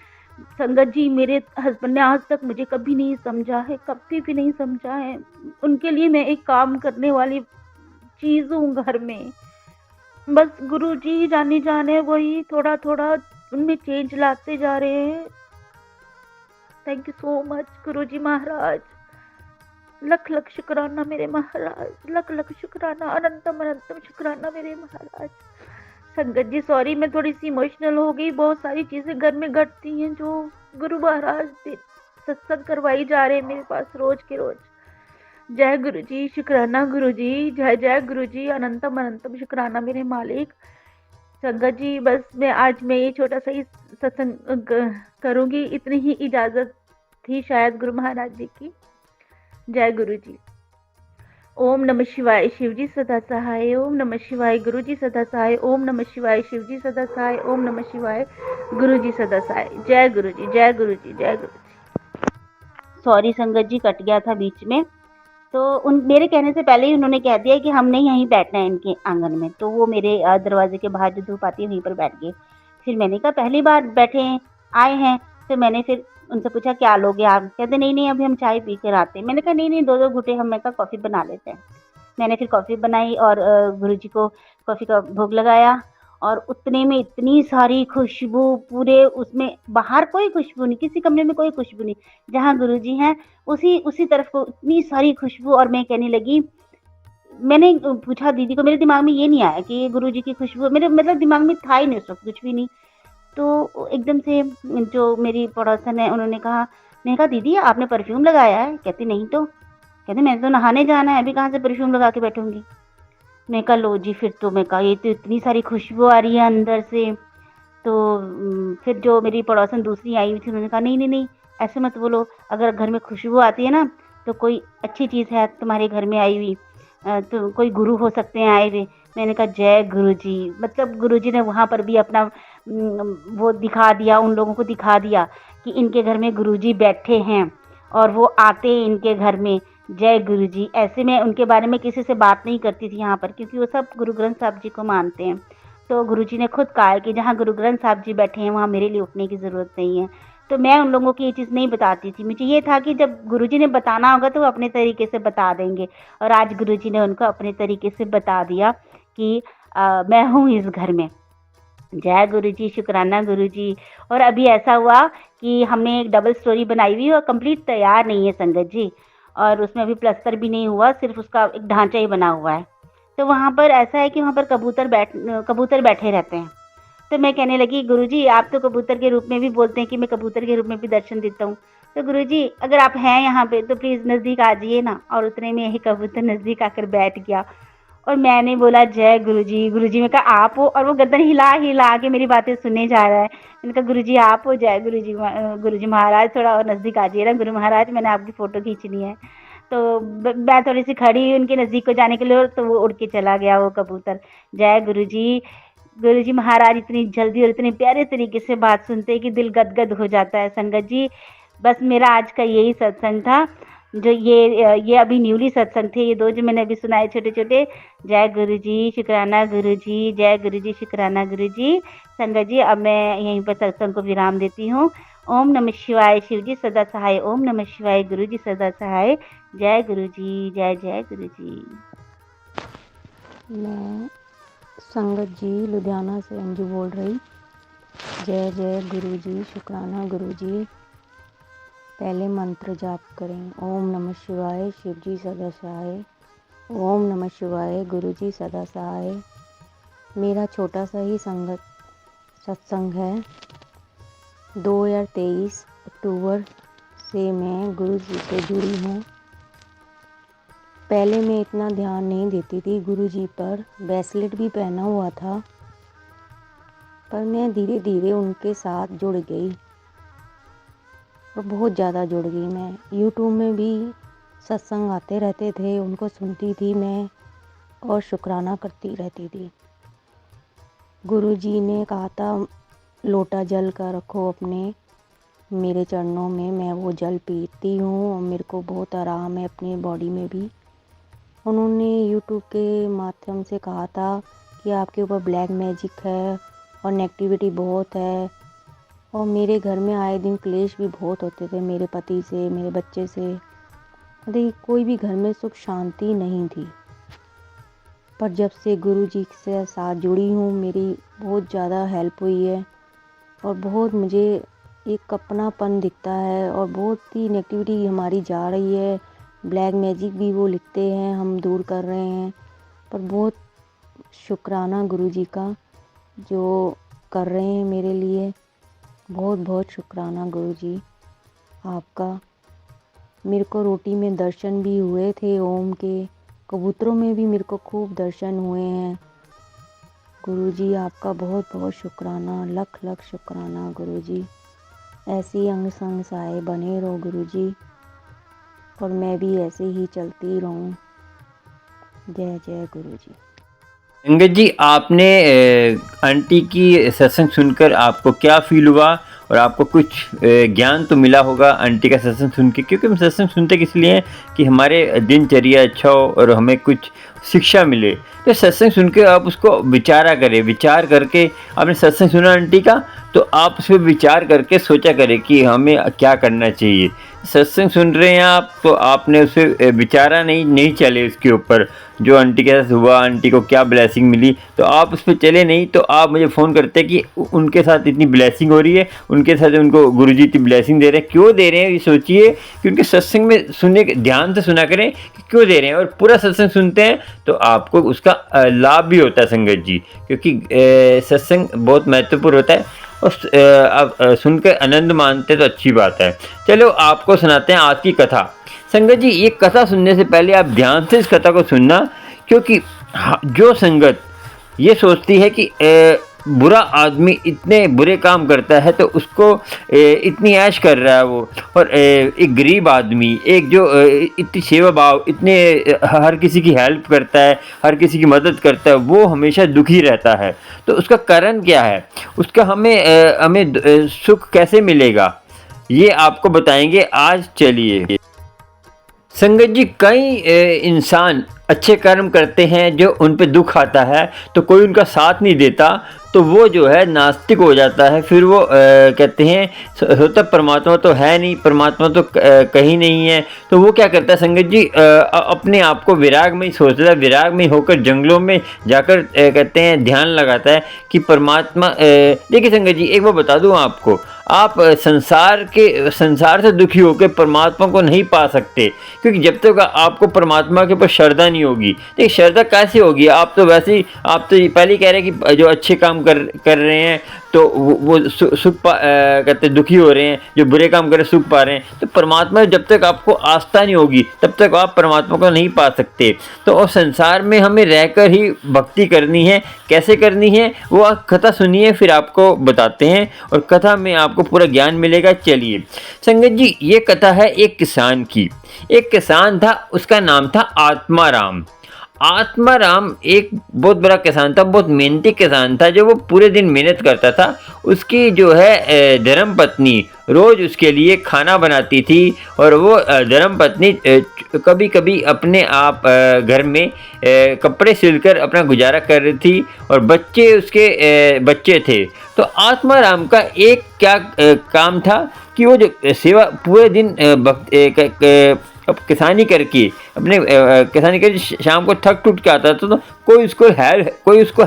संगत जी, मेरे हस्बैंड ने आज तक मुझे कभी नहीं समझा है, कभी भी नहीं समझा है। उनके लिए मैं एक काम करने वाली चीज हूँ घर में। बस गुरु जी जाने जाने वही थोड़ा थोड़ा उनमें चेंज लाते जा रहे हैं। थैंक यू सो मच गुरु जी महाराज, लख लख शुक्राना मेरे महाराज, लख लख शुक्राना, अनंतम अनंतम शुक्राना मेरे महाराज। संगत जी सॉरी, मैं थोड़ी सी इमोशनल हो गई। बहुत सारी चीजें घर में घटती हैं जो गुरु महाराज सत्संग करवाई जा रहे हैं मेरे पास रोज के रोज। जय गुरु जी, शुक्राना गुरु जी, जय जय गुरु जी, अनंतम अनंतम शुक्राना मेरे मालिक। संगत जी बस मैं ये छोटा सा ही सत्संग करूंगी, इतनी ही इजाजत थी शायद गुरु महाराज जी की। जय गुरु जी। ओम नमः शिवाय, शिव जी सदा सहाय। ओम नमः शिवाय, गुरु जी सदा सहाय। ओम नमः शिवाय, शिव जी सदा सहाय। ओम नमः शिवाय, गुरु जी सदा सहाय। जय गुरु जी, जय गुरु जी, जय गुरु जी। सॉरी संगत जी, कट गया था बीच में। तो उन मेरे कहने से पहले ही उन्होंने कह दिया कि हमने यहीं बैठना है इनके आंगन में। तो वो मेरे दरवाजे के बाहर जो धूप आती है वहीं पर बैठ गए। फिर मैंने कहा पहली बार बैठे हैं, आए हैं, तो मैंने फिर उनसे पूछा क्या लोगे आप? कहते नहीं नहीं, अभी हम चाय पी कर आते हैं। मैंने कहा नहीं नहीं, दो दो घुटे हम, मैं कहा कॉफ़ी बना लेते हैं। मैंने फिर कॉफ़ी बनाई और गुरु जी को कॉफ़ी का भोग लगाया। और उतने में इतनी सारी खुशबू, पूरे उसमें बाहर कोई खुशबू नहीं, किसी कमरे में कोई खुशबू नहीं, जहाँ गुरु जी हैं उसी तरफ को इतनी सारी खुशबू। और मैं कहने लगी, मैंने पूछा दीदी को, मेरे दिमाग में ये नहीं आया कि ये गुरु जी की खुशबू, मेरे मतलब दिमाग में था ही नहीं उस वक्त कुछ भी नहीं। तो एकदम से जो मेरी पड़ोसन है उन्होंने कहा, मैंने कहा दीदी आपने परफ्यूम लगाया है? कहती नहीं तो। कहते मैंने तो नहाने जाना है, अभी कहाँ से परफ्यूम लगा के बैठूंगी। मैं कहा लो जी, फिर तो मैं कहा ये तो इतनी सारी खुशबू आ रही है अंदर से। तो फिर जो मेरी पड़ोसन दूसरी आई हुई थी उन्होंने कहा नहीं नहीं नहीं, ऐसे मत बोलो, अगर घर में खुशबू आती है ना तो कोई अच्छी चीज़ है तुम्हारे घर में आई हुई, तो कोई गुरु हो सकते हैं आए हुए। मैंने कहा जय गुरु जी। मतलब गुरु जी ने वहाँ पर भी अपना वो दिखा दिया, उन लोगों को दिखा दिया कि इनके घर में गुरु जी बैठे हैं और वो आते हैं इनके घर में। जय गुरु जी। ऐसे में उनके बारे में किसी से बात नहीं करती थी यहाँ पर, क्योंकि वो सब गुरु ग्रंथ साहब जी को मानते हैं। तो गुरु जी ने खुद कहा है कि जहाँ गुरु ग्रंथ साहब जी बैठे हैं वहाँ मेरे लिए उठने की ज़रूरत नहीं है। तो मैं उन लोगों की ये चीज़ नहीं बताती थी, मुझे ये था कि जब गुरु जी ने बताना होगा तो वो अपने तरीके से बता देंगे। और आज गुरु जी ने उनको अपने तरीके से बता दिया कि मैं हूँ इस घर में। जय गुरु जी, शुक्राना गुरु जी। और अभी ऐसा हुआ कि हमने एक डबल स्टोरी बनाई हुई और कंप्लीट तैयार नहीं है संगत जी, और उसमें अभी प्लस्तर भी नहीं हुआ, सिर्फ उसका एक ढांचा ही बना हुआ है। तो वहाँ पर ऐसा है कि वहाँ पर कबूतर बैठे रहते हैं। तो मैं कहने लगी गुरुजी आप तो कबूतर के रूप में भी बोलते हैं कि मैं कबूतर के रूप में भी दर्शन देता हूँ, तो गुरुजी अगर आप हैं यहाँ पे तो प्लीज़ नज़दीक आ जाइए ना। और उतने में यही कबूतर नज़दीक आकर बैठ गया और मैंने बोला जय गुरुजी। गुरुजी में कहा आप हो, और वो गर्दन हिला हिला के मेरी बातें सुनने जा रहा है। मैंने कहा गुरुजी आप हो? जय गुरुजी। गुरुजी महाराज थोड़ा और नज़दीक आ जाइए ना गुरु महाराज, मैंने आपकी फ़ोटो खींचनी है। तो मैं थोड़ी सी खड़ी हुई उनके नज़दीक को जाने के लिए, तो वो उड़ के चला गया वो कबूतर। जय गुरुजी। गुरुजी महाराज इतनी जल्दी और इतने प्यारे तरीके से बात सुनते हैं कि दिल गदगद हो जाता है संगत जी। बस मेरा आज का यही सत्संग था, जो ये अभी न्यूली सत्संग थे ये दो जो मैंने अभी सुनाए छोटे छोटे। जय गुरुजी, शुक्राना गुरुजी, जय गुरुजी, शुक्राना गुरुजी। संगत जी अब मैं यहीं पर सत्संग को विराम देती हूँ। ओम नमः शिवाय, शिव जी सदा सहाय। ओम नमः शिवाय, गुरु जी सदा सहाय। जय गुरु जी, जय जय गुरु जी। मैं संगत जी लुधियाना से अंजू बोल रही। जय जय गुरु जी, शुक्राना गुरु जी। पहले मंत्र जाप करें। ओम नमः शिवाय, शिव जी सदा सहाय। ओम नमः शिवाय, गुरु जी सदा सहाय। मेरा छोटा सा ही सत्संग है। 2023 अक्टूबर से मैं गुरु जी से जुड़ी हूँ। पहले मैं इतना ध्यान नहीं देती थी गुरु जी पर, ब्रेसलेट भी पहना हुआ था, पर मैं धीरे धीरे उनके साथ जुड़ गई और बहुत ज़्यादा जुड़ गई। मैं यूट्यूब में भी सत्संग आते रहते थे, उनको सुनती थी मैं, और शुक्राना करती रहती थी। गुरुजी ने कहा था लोटा जल का रखो अपने मेरे चरणों में, मैं वो जल पीती हूँ और मेरे को बहुत आराम है अपनी बॉडी में भी। उन्होंने यूट्यूब के माध्यम से कहा था कि आपके ऊपर ब्लैक मैजिक है और नेगेटिविटी बहुत है, और मेरे घर में आए दिन क्लेश भी बहुत होते थे मेरे पति से, मेरे बच्चे से। देखिए कोई भी घर में सुख शांति नहीं थी। पर जब से गुरुजी से साथ जुड़ी हूँ मेरी बहुत ज़्यादा हेल्प हुई है और बहुत मुझे एक अपनापन दिखता है और बहुत ही नेगेटिविटी हमारी जा रही है। ब्लैक मैजिक भी वो लिखते हैं हम दूर कर रहे हैं। पर बहुत शुक्राना गुरुजी का जो कर रहे हैं मेरे लिए। बहुत बहुत शुक्राना गुरुजी आपका। मेरे को रोटी में दर्शन भी हुए थे ओम के, कबूतरों में भी मेरे को खूब दर्शन हुए हैं। गुरुजी आपका बहुत बहुत शुक्राना, लख लख शुक्राना गुरुजी। ऐसे ही अंग संग सहाय बने रहो गुरुजी, और मैं भी ऐसे ही चलती रहूं। जय जय गुरुजी। संगत जी, आपने आंटी की सत्संग सुनकर आपको क्या फील हुआ, और आपको कुछ ज्ञान तो मिला होगा आंटी का सत्संग सुन के, क्योंकि हम सत्संग सुनते किस लिए हैं कि हमारे दिनचर्या अच्छा हो और हमें कुछ शिक्षा मिले। तो सत्संग सुन के आप उसको विचारा करें, विचार करके आपने सत्संग सुना आंटी का, तो आप उस पर विचार करके सोचा करें कि हमें क्या करना चाहिए। सत्संग सुन रहे हैं आप, तो आपने उसे विचारा नहीं चले उसके ऊपर जो आंटी के साथ हुआ, आंटी को क्या ब्लेसिंग मिली, तो आप उस पर चले नहीं। तो आप मुझे फ़ोन करते कि उनके साथ इतनी ब्लेसिंग हो रही है, उनके साथ उनको गुरुजी इतनी ब्लेसिंग दे रहे हैं, क्यों दे रहे हैं ये सोचिए। कि उनके सत्संग में सुनने ध्यान से सुना करें कि क्यों दे रहे हैं, और पूरा सत्संग सुनते हैं तो आपको उसका लाभ भी होता है संगत जी, क्योंकि सत्संग बहुत महत्वपूर्ण होता है। और आप सुनकर आनंद मानते तो अच्छी बात है। चलो आपको सुनाते हैं आज की कथा। संगत जी, ये कथा सुनने से पहले आप ध्यान से इस कथा को सुनना, क्योंकि जो संगत ये सोचती है कि बुरा आदमी इतने बुरे काम करता है तो उसको इतनी ऐश कर रहा है वो, और एक गरीब आदमी, एक जो इतनी सेवा भाव, इतने हर किसी की हेल्प करता है, हर किसी की मदद करता है, वो हमेशा दुखी रहता है। तो उसका कारण क्या है, उसका हमें सुख कैसे मिलेगा, ये आपको बताएंगे आज। चलिए संगत जी, कई इंसान अच्छे कर्म करते हैं जो उन पे दुख आता है तो कोई उनका साथ नहीं देता, तो वो जो है नास्तिक हो जाता है। फिर वो कहते हैं होता परमात्मा तो है नहीं, परमात्मा तो कहीं नहीं है। तो वो क्या करता है संगत जी, अपने आप को विराग में ही सोचता है, विराग में होकर जंगलों में जाकर कहते हैं ध्यान लगाता है कि परमात्मा। देखिए संगत जी, एक बार बता दूं आपको, आप संसार से दुखी होकर परमात्मा को नहीं पा सकते, क्योंकि जब तक आपको परमात्मा के ऊपर श्रद्धा नहीं होगी। देखिए श्रद्धा कैसे होगी, आप तो वैसे ही पहले ही कह रहे हैं कि जो अच्छे काम कर रहे हैं तो वो सुख कहते दुखी हो रहे हैं, जो बुरे काम कर रहे हैं सुख पा रहे हैं। तो परमात्मा जब तक आपको आस्था नहीं होगी तब तक आप परमात्मा को नहीं पा सकते। तो और संसार में हमें रहकर ही भक्ति करनी है। कैसे करनी है वो आप कथा सुनिए, फिर आपको बताते हैं, और कथा में आपको पूरा ज्ञान मिलेगा। चलिए संगत जी, ये कथा है एक किसान की। एक किसान था, उसका नाम था आत्माराम। आत्माराम एक बहुत बड़ा किसान था, बहुत मेहनती किसान था, जो वो पूरे दिन मेहनत करता था। उसकी जो है धर्म पत्नी रोज़ उसके लिए खाना बनाती थी, और वो धर्म पत्नी कभी कभी अपने आप घर में कपड़े सिलकर अपना गुजारा कर रही थी, और बच्चे उसके बच्चे थे। तो आत्माराम का एक क्या काम था कि वो जो सेवा पूरे दिन किसानी करके किसानी करके शाम को थक टूट के आता था, तो कोई उसको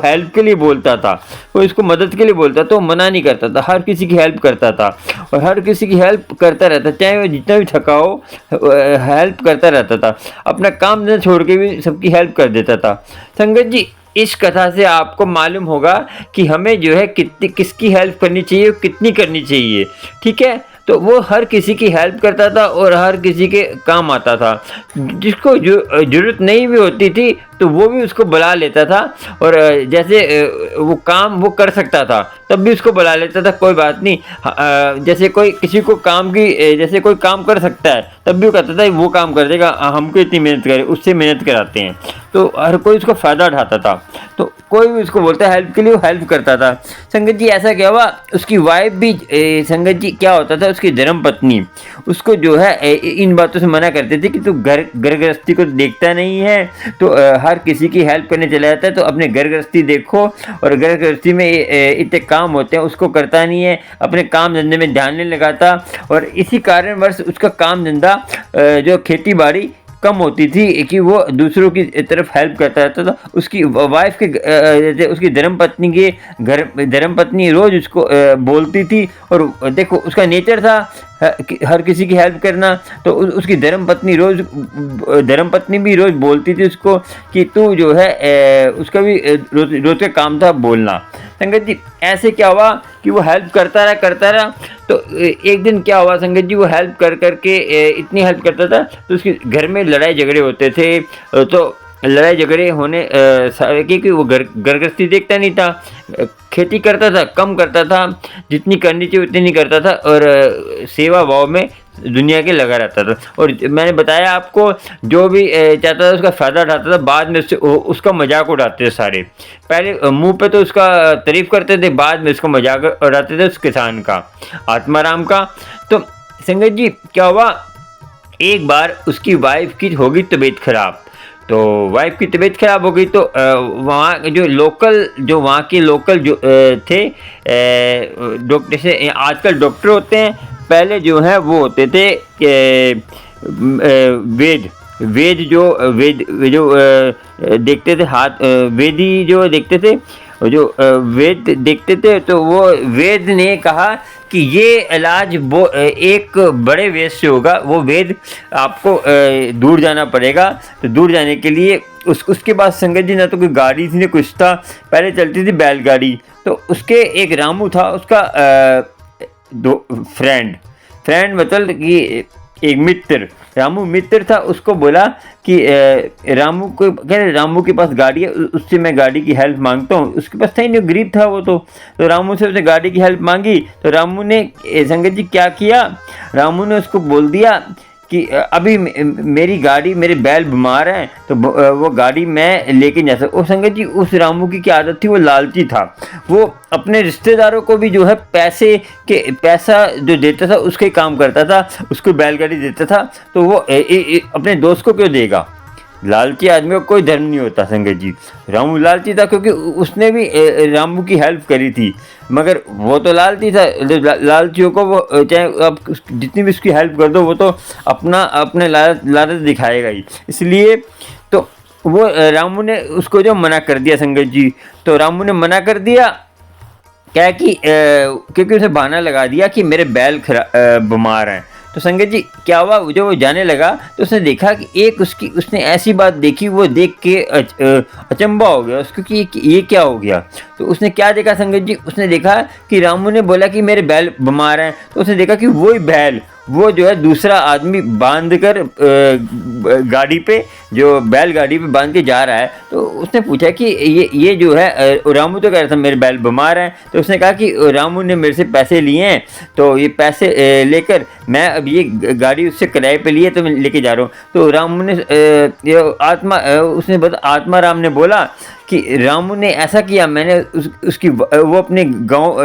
हेल्प के लिए बोलता था, कोई उसको मदद के लिए बोलता तो मना नहीं करता था, हर किसी की हेल्प करता था, और हर किसी की हेल्प करता रहता, चाहे वो जितना भी थका हो हेल्प करता रहता था। अपना काम न छोड़ के भी सबकी हेल्प कर देता था। संगत जी, इस कथा से आपको मालूम होगा कि हमें जो है किसकी हेल्प करनी चाहिए और कितनी करनी चाहिए। ठीक है, तो वो हर किसी की हेल्प करता था और हर किसी के काम आता था। जिसको जो ज़रूरत नहीं भी होती थी तो वो भी उसको बुला लेता था, और जैसे वो काम वो कर सकता था तब भी उसको बुला लेता था, कोई बात नहीं। जैसे कोई किसी को काम की जैसे कोई काम कर सकता है तब भी वो कहता था वो काम कर देगा, हमको इतनी मेहनत करे, उससे मेहनत कराते हैं। तो हर कोई उसका फ़ायदा उठाता था, तो कोई भी उसको बोलता है हेल्प के लिए वो हेल्प करता था। संगत जी ऐसा क्या हुआ, उसकी वाइफ भी संगत जी क्या होता था, उसकी धर्म पत्नी उसको जो है इन बातों से मना करते थे कि तू घर गृहस्थी को देखता नहीं है, तो हर किसी की हेल्प करने चला जाता है, तो अपने घर गृहस्थी देखो, और घर गृहस्थी में इतने काम होते हैं उसको करता नहीं है, अपने काम धंधे में ध्यान नहीं लगाता, और इसी कारणवश उसका काम धंधा जो खेती बाड़ी कम होती थी कि वो दूसरों की तरफ हेल्प करता रहता था। उसकी वाइफ के उसकी धर्मपत्नी के घर धर्मपत्नी रोज़ उसको बोलती थी, और देखो उसका नेचर था हर किसी की हेल्प करना, तो उसकी धर्मपत्नी भी रोज़ बोलती थी उसको कि तू जो है उसका भी रोज़ का काम था बोलना। संगत जी ऐसे क्या हुआ कि वो हेल्प करता रहा, तो एक दिन क्या हुआ संगत जी, वो हेल्प करके इतनी हेल्प करता था तो उसके घर में लड़ाई झगड़े होते थे, तो लड़ाई झगड़े होने क्योंकि वो घर गृहस्थी देखता नहीं था, खेती करता था, कम करता था, जितनी करनी चाहिए उतनी नहीं करता था, और सेवा भाव में दुनिया के लगा रहता था। और मैंने बताया आपको जो भी चाहता था उसका फ़ायदा उठाता था, बाद में उसका मजाक उड़ाते थे सारे। पहले मुंह पे तो उसका तारीफ़ करते थे, बाद में उसका मजाक उड़ाते थे उस किसान का, आत्माराम का। तो संगत जी क्या हुआ, एक बार उसकी वाइफ की होगी तबीयत खराब, तो वाइफ की तबीयत खराब हो गई, तो वहाँ जो वहाँ के लोकल जो थे डॉक्टर, जैसे आजकल डॉक्टर होते हैं, पहले जो है वो होते थे वेद जो देखते थे, हाथ वेदी जो देखते थे, जो वेद देखते थे, तो वो वेद ने कहा कि ये इलाज वो एक बड़े वेद से होगा, वो वेद आपको दूर जाना पड़ेगा। तो दूर जाने के लिए उसके पास संगत जी ना तो कोई गाड़ी थी ना कुछ था, पहले चलती थी बैलगाड़ी। तो उसके एक रामू था, उसका दो फ्रेंड मतलब कि एक मित्र, रामू मित्र था, उसको बोला कि रामू को कह रहे रामू के पास गाड़ी है, उससे मैं गाड़ी की हेल्प मांगता हूँ। उसके पास था ही नहीं, गरीब था वो, तो रामू से उसने गाड़ी की हेल्प मांगी। तो रामू ने संगत जी क्या किया, रामू ने उसको बोल दिया कि अभी मेरी गाड़ी, मेरे बैल बीमार हैं, तो वो गाड़ी मैं लेके जा सकता। और संगत जी उस रामू की क्या आदत थी, वो लालची था, वो अपने रिश्तेदारों को भी जो है पैसा जो देता था उसके काम करता था, उसको बैलगाड़ी देता था, तो वो अपने दोस्त को क्यों देगा। लालची आदमी को कोई धर्म नहीं होता संगत जी। रामू लालची था क्योंकि उसने भी रामू की हेल्प करी थी, मगर वो तो लालची था। लालचियों को वो चाहे आप जितनी भी उसकी हेल्प कर दो, वो तो अपने लालच दिखाएगा ही। इसलिए तो वो रामू ने उसको जो मना कर दिया संगत जी, तो रामू ने मना कर दिया क्या कि क्योंकि उसे बहाना लगा दिया कि मेरे बैल बीमार हैं। तो संगत जी क्या हुआ, जब वो जाने लगा तो उसने देखा कि एक उसने ऐसी बात देखी, वो देख के अचंभा हो गया उसको कि ये क्या हो गया। तो उसने क्या देखा संगत जी, उसने देखा कि रामू ने बोला कि मेरे बैल बीमार हैं, तो उसने देखा कि वही बैल वो जो है दूसरा आदमी बांध कर गाड़ी पे, जो बैलगाड़ी पे बांध के जा रहा है। तो उसने पूछा कि ये जो है, रामू तो कह रहा था मेरे बैल बीमार हैं, तो उसने कहा कि रामू ने मेरे से पैसे लिए हैं, तो ये पैसे लेकर मैं अब ये गाड़ी उससे किराए पे लिए, तो मैं लेके जा रहा हूँ। तो रामू ने आत्माराम ने बोला कि रामू ने ऐसा किया, मैंने उसकी वो अपने गांव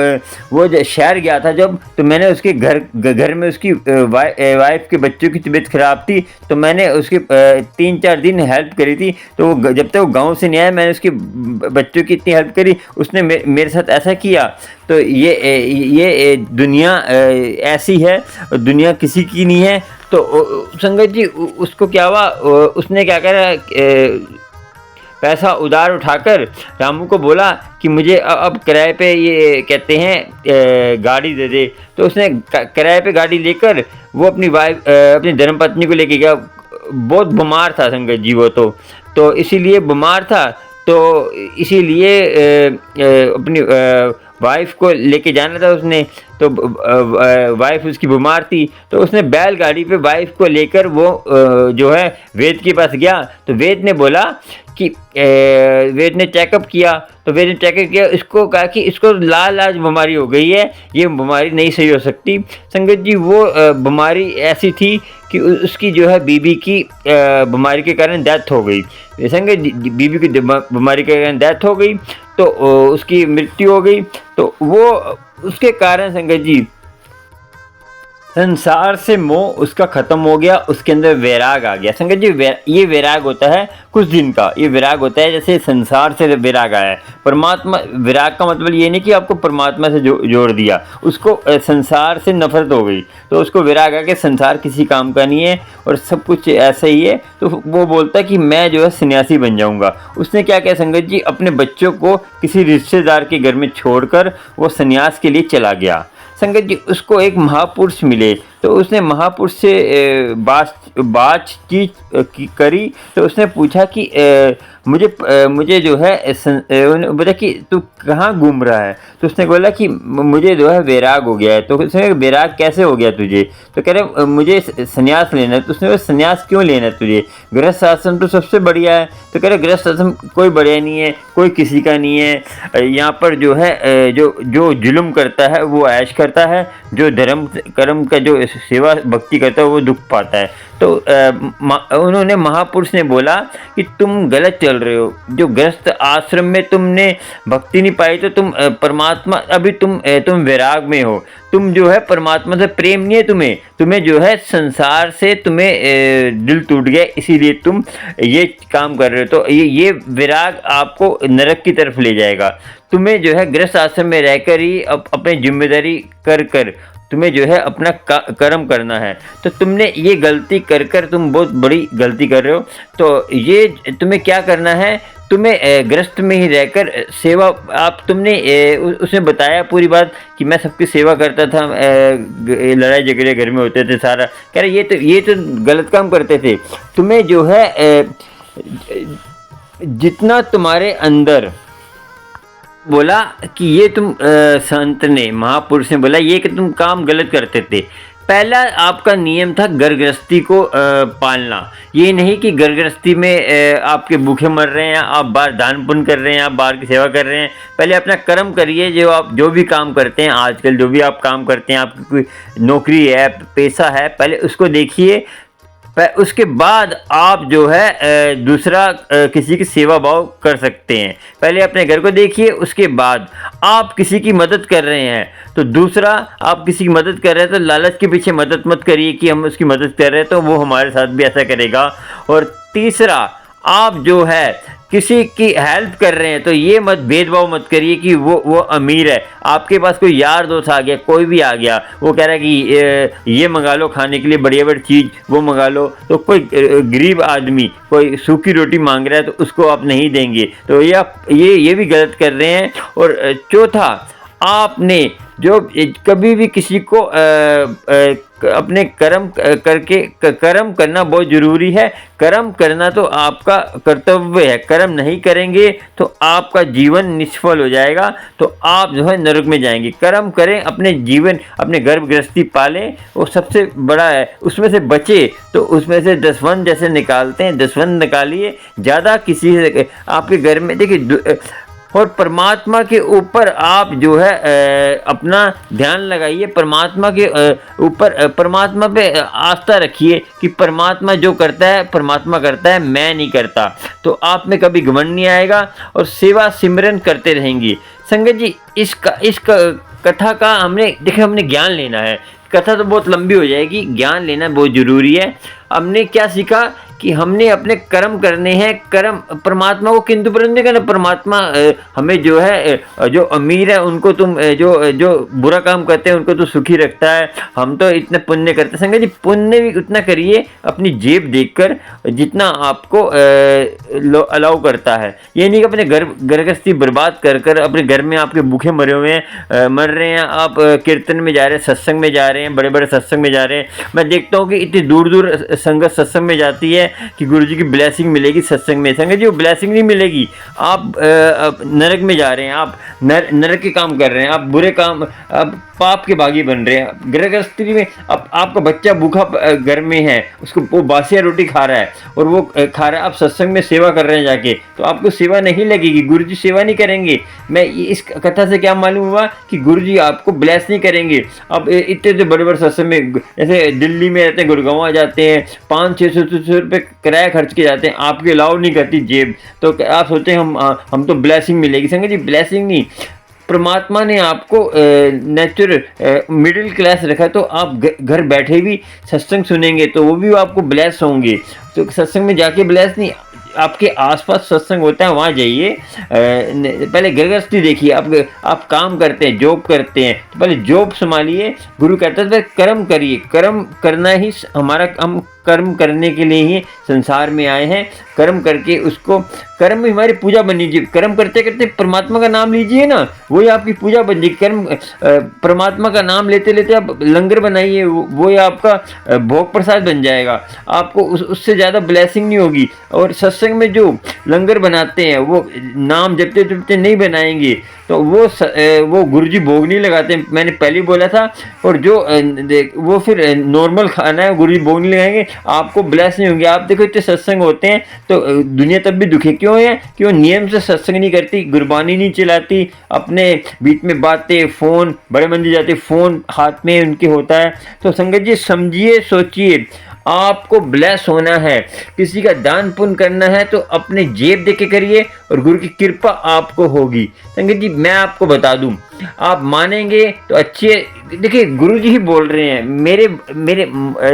वो शहर गया था जब, तो मैंने उसके घर में उसकी वाइफ के बच्चों की तबीयत ख़राब थी, तो मैंने उसके 3-4 दिन हेल्प करी थी। तो वो जब तक वो गांव से नहीं आया, मैंने उसके बच्चों की इतनी हेल्प करी, उसने मेरे साथ ऐसा किया। तो ये दुनिया ऐसी है, दुनिया किसी की नहीं है। तो संगत जी उसको क्या हुआ, उसने क्या करा, पैसा उधार उठाकर रामू को बोला कि मुझे अब किराए पे ये कहते हैं गाड़ी दे दे। तो उसने किराए पे गाड़ी लेकर वो अपनी अपनी धर्मपत्नी को लेके गया। बहुत बीमार था संगत जी वो, तो इसीलिए बीमार था, तो इसीलिए अपनी वाइफ को लेके जाना था उसने। तो वाइफ उसकी बीमार थी, तो उसने बैलगाड़ी पे वाइफ को लेकर वो जो है वेद के पास गया। तो वेद ने बोला कि वेद ने चेकअप किया, तो वेद ने चेकअप किया, इसको कहा कि इसको लाज बीमारी हो गई है, ये बीमारी नहीं सही हो सकती। संगत जी वो बीमारी ऐसी थी कि उसकी जो है बीबी की बीमारी के कारण डेथ हो गई। संगत जी बीबी की बीमारी के कारण डेथ हो गई, तो उसकी मृत्यु हो गई। तो वो उसके कारण संगत जी संसार से मोह उसका खत्म हो गया, उसके अंदर वैराग आ गया। संगत जी ये वैराग होता है कुछ दिन का, ये वैराग होता है जैसे संसार से वैराग आया है। परमात्मा वैराग का मतलब ये नहीं कि आपको परमात्मा से जोड़ दिया, उसको संसार से नफरत हो गई, तो उसको वैराग आ गया, संसार किसी काम का नहीं है और सब कुछ ऐसा ही है। तो वो बोलता है कि मैं जो है सन्यासी बन जाऊंगा। उसने क्या किया संगत जी, अपने बच्चों को किसी रिश्तेदार के घर में छोड़कर वो सन्यास के लिए चला गया। संगत जी उसको एक महापुरुष मिले, तो उसने महापुरुष से बातचीत करी। तो उसने पूछा कि मुझे जो है बोला कि तू कहाँ घूम रहा है। तो उसने बोला कि मुझे जो है वैराग हो गया है। तो उसने वैराग कैसे हो गया तुझे, तो कह रहे मुझे संन्यास लेना है। तो उसने बोला संन्यास क्यों लेना है तुझे, गृहस्थ आश्रम तो सबसे बढ़िया है। तो कह रहे गृहस्थ आश्रम कोई बढ़िया नहीं है, कोई किसी का नहीं है। यहाँ पर जो है जो जुल्म करता है वो ऐश करता है, जो धर्म कर्म का जो सेवा भक्ति करता है वो दुख पाता है। तो उन्होंने महापुरुष ने बोला कि तुम गलत चल रहे हो, जो गृहस्थ आश्रम में तुमने भक्ति नहीं पाई तो तुम परमात्मा अभी तुम वैराग में हो, तुम जो है परमात्मा से प्रेम नहीं है तुम्हें जो है संसार से तुम्हें दिल टूट गया, इसीलिए तुम ये काम कर रहे हो। तो ये वैराग आपको नरक की तरफ ले जाएगा। तुम्हें जो है गृहस्थ आश्रम में रहकर ही अपनी जिम्मेदारी कर तुम्हें जो है अपना कर्म करना है। तो तुमने ये गलती कर तुम बहुत बड़ी गलती कर रहे हो। तो ये तुम्हें क्या करना है, तुम्हें गृहस्थ में ही रहकर सेवा आप तुमने उसने बताया पूरी बात कि मैं सबकी सेवा करता था, लड़ाई झगड़े घर में होते थे सारा। कह रहे ये तो गलत काम करते थे। तुम्हें जो है जितना तुम्हारे अंदर बोला कि ये तुम संत ने महापुरुष ने बोला ये कि तुम काम गलत करते थे। पहला आपका नियम था घर गृहस्थी को पालना, ये नहीं कि घर गृहस्थी में आपके भूखे मर रहे हैं, आप बाहर दान पुण्य कर रहे हैं, आप बाहर की सेवा कर रहे हैं। पहले अपना कर्म करिए, जो आप जो भी काम करते हैं आजकल, जो भी आप काम करते हैं, आपकी कोई नौकरी है, पैसा है, पहले उसको देखिए। उसके बाद आप जो है दूसरा किसी की सेवा भाव कर सकते हैं। पहले अपने घर को देखिए, उसके बाद आप किसी की मदद कर रहे हैं तो दूसरा आप किसी की मदद कर रहे हैं तो लालच के पीछे मदद मत करिए कि हम उसकी मदद कर रहे हैं तो वो हमारे साथ भी ऐसा करेगा। और तीसरा आप जो है किसी की हेल्प कर रहे हैं तो ये मत भेदभाव मत करिए कि वो अमीर है, आपके पास कोई यार दोस्त आ गया, कोई भी आ गया, वो कह रहा है कि ये मंगा लो खाने के लिए बढ़िया बढ़िया चीज़, वो मंगा लो। तो कोई गरीब आदमी कोई सूखी रोटी मांग रहा है तो उसको आप नहीं देंगे, तो ये भी गलत कर रहे हैं। और चौथा, आपने जो कभी भी किसी को अपने कर्म करके कर्म करना बहुत ज़रूरी है। कर्म करना तो आपका कर्तव्य है, कर्म नहीं करेंगे तो आपका जीवन निष्फल हो जाएगा, तो आप जो है नरक में जाएंगे। कर्म करें, अपने जीवन अपने गर्भ गृहस्थी पालें, वो सबसे बड़ा है। उसमें से बचे तो उसमें से दसवन जैसे निकालते हैं, दसवन निकालिए, ज़्यादा किसी से आपके घर में देखिए। और परमात्मा के ऊपर आप जो है अपना ध्यान लगाइए, परमात्मा के ऊपर परमात्मा पे आस्था रखिए कि परमात्मा जो करता है परमात्मा करता है, मैं नहीं करता। तो आप में कभी घमंड नहीं आएगा और सेवा सिमरन करते रहेंगी। संगत जी इस कथा का हमने ज्ञान लेना है। कथा तो बहुत लंबी हो जाएगी, ज्ञान लेना बहुत ज़रूरी है। हमने क्या सीखा कि हमने अपने कर्म करने हैं, कर्म परमात्मा को किंतु परंतु नहीं करना। परमात्मा हमें जो है जो अमीर है उनको तुम जो बुरा काम करते हैं उनको तो सुखी रखता है, हम तो इतने पुण्य करते हैं। संगत जी पुण्य भी उतना करिए अपनी जेब देखकर जितना आपको अलाउ करता है। ये नहीं कि अपने घर गृहस्थी बर्बाद कर अपने घर में आपके भूखे मरे हुए हैं, मर रहे हैं, आप कीर्तन में जा रहे हैं, सत्संग में जा रहे हैं, बड़े बड़े सत्संग में जा रहे हैं। मैं देखता हूँ कि इतनी दूर दूर संगत सत्संग में जाती है, हैं कि गुरु जी की ब्लेसिंग मिलेगी सत्संग में। संगत जी वो ब्लेसिंग नहीं मिलेगी। आप नरक में जा रहे हैं, आप नरक के काम कर रहे हैं, आप बुरे काम, आप पाप के भागी बन रहे हैं। गृहस्थी में आपका बच्चा भूखा घर में है, उसको वो बासिया रोटी खा रहा है और वो खा रहा है, आप सत्संग में सेवा कर रहे हैं जाके, तो आपको सेवा नहीं लगेगी, गुरु जी सेवा नहीं करेंगे। मैं इस कथा से क्या मालूम हुआ कि गुरु जी आपको ब्लेस नहीं करेंगे। अब इतने बड़े बड़े सत्संग में, जैसे दिल्ली में रहते हैं, गुड़गांव आ जाते हैं, 500-600 रुपये किराया खर्च के जाते हैं, आपके अलाउ नहीं करती जेब, तो आप सोचते हैं हम तो ब्लेसिंग मिलेगी। संगत जी ब्लेसिंग नहीं, परमात्मा ने आपको नेचुरल मिडिल क्लास रखा, तो आप घर बैठे भी सत्संग सुनेंगे तो वो भी आपको ब्लेस होंगे। तो सत्संग में जाके ब्लेस नहीं, आपके आसपास सत्संग होता है वहाँ जाइए। पहले गृहस्थी देखिए, आप काम करते हैं, जॉब करते हैं, तो पहले जॉब संभालिए। गुरु कहता है कर्म करिए, कर्म करना ही हमारा, हम कर्म करने के लिए ही संसार में आए हैं। कर्म करके उसको, कर्म में हमारी पूजा बन लीजिए। कर्म करते करते परमात्मा का नाम लीजिए ना, वही आपकी पूजा बन जाएगी। कर्म परमात्मा का नाम लेते लेते आप लंगर बनाइए, वही आपका भोग प्रसाद बन जाएगा। आपको उससे ज़्यादा ब्लेसिंग नहीं होगी। और सत्संग में जो लंगर बनाते हैं वो नाम जपते जपते नहीं बनाएंगे, तो वो गुरुजी भोग नहीं लगाते, मैंने पहले बोला था। और जो वो फिर नॉर्मल खाना है, गुरुजी भोग नहीं लगाएंगे, आपको ब्लेस नहीं होंगे। आप देखो इतने सत्संग होते हैं तो दुनिया तब भी दुखी क्यों है कि वो नियम से सत्संग नहीं करती, गुरबानी नहीं चलाती, अपने बीच में बातें, फ़ोन, बड़े मंदिर जाते फ़ोन हाथ में उनके होता है। तो संगत जी समझिए, सोचिए, आपको ब्लेस होना है, किसी का दान पुण्य करना है तो अपने जेब देके करिए और गुरु की कृपा आपको होगी। संगत जी मैं आपको बता दूं, आप मानेंगे तो अच्छे, देखिए गुरु जी ही बोल रहे हैं, मेरे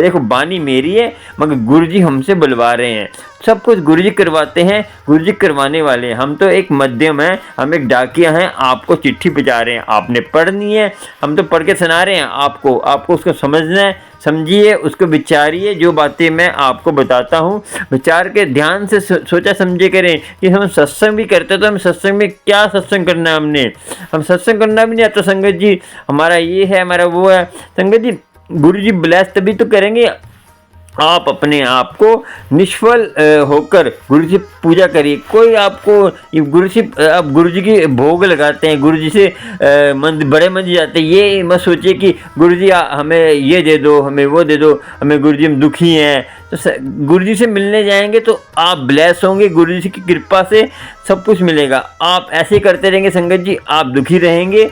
देखो बानी मेरी है मगर गुरु जी हमसे बुलवा रहे हैं। सब कुछ गुरु जी करवाते हैं, गुरु जी करवाने वाले हैं। हम तो एक मध्यम हैं, हम एक डाकिया हैं, आपको चिट्ठी भिजा रहे हैं, आपने पढ़नी है, हम तो पढ़ के सुना रहे हैं आपको उसको समझना है, समझिए, उसको विचारिए। जो बातें मैं आपको बताता हूँ विचार के ध्यान से सोचा समझे करें। कि हम सत्संग भी करते तो हम सत्संग में क्या सत्संग करना है, हम सत्संग करना भी नहीं आता। संगत जी हमारा ये है, हमारा वो है। संगत जी गुरु जी ब्लेस तभी तो करेंगे, आप अपने आप को निष्फल होकर गुरु जी पूजा करिए। कोई आपको आप गुरु जी की भोग लगाते हैं, गुरु जी से बड़े मंदिर जाते हैं, ये मत सोचिए कि गुरु जी हमें ये दे दो, हमें वो दे दो, हमें गुरु जी हम दुखी हैं। तो गुरु जी से मिलने जाएंगे तो आप ब्लेस होंगे, गुरु जी की कृपा से सब कुछ मिलेगा। आप ऐसे करते रहेंगे संगत जी, आप दुखी रहेंगे।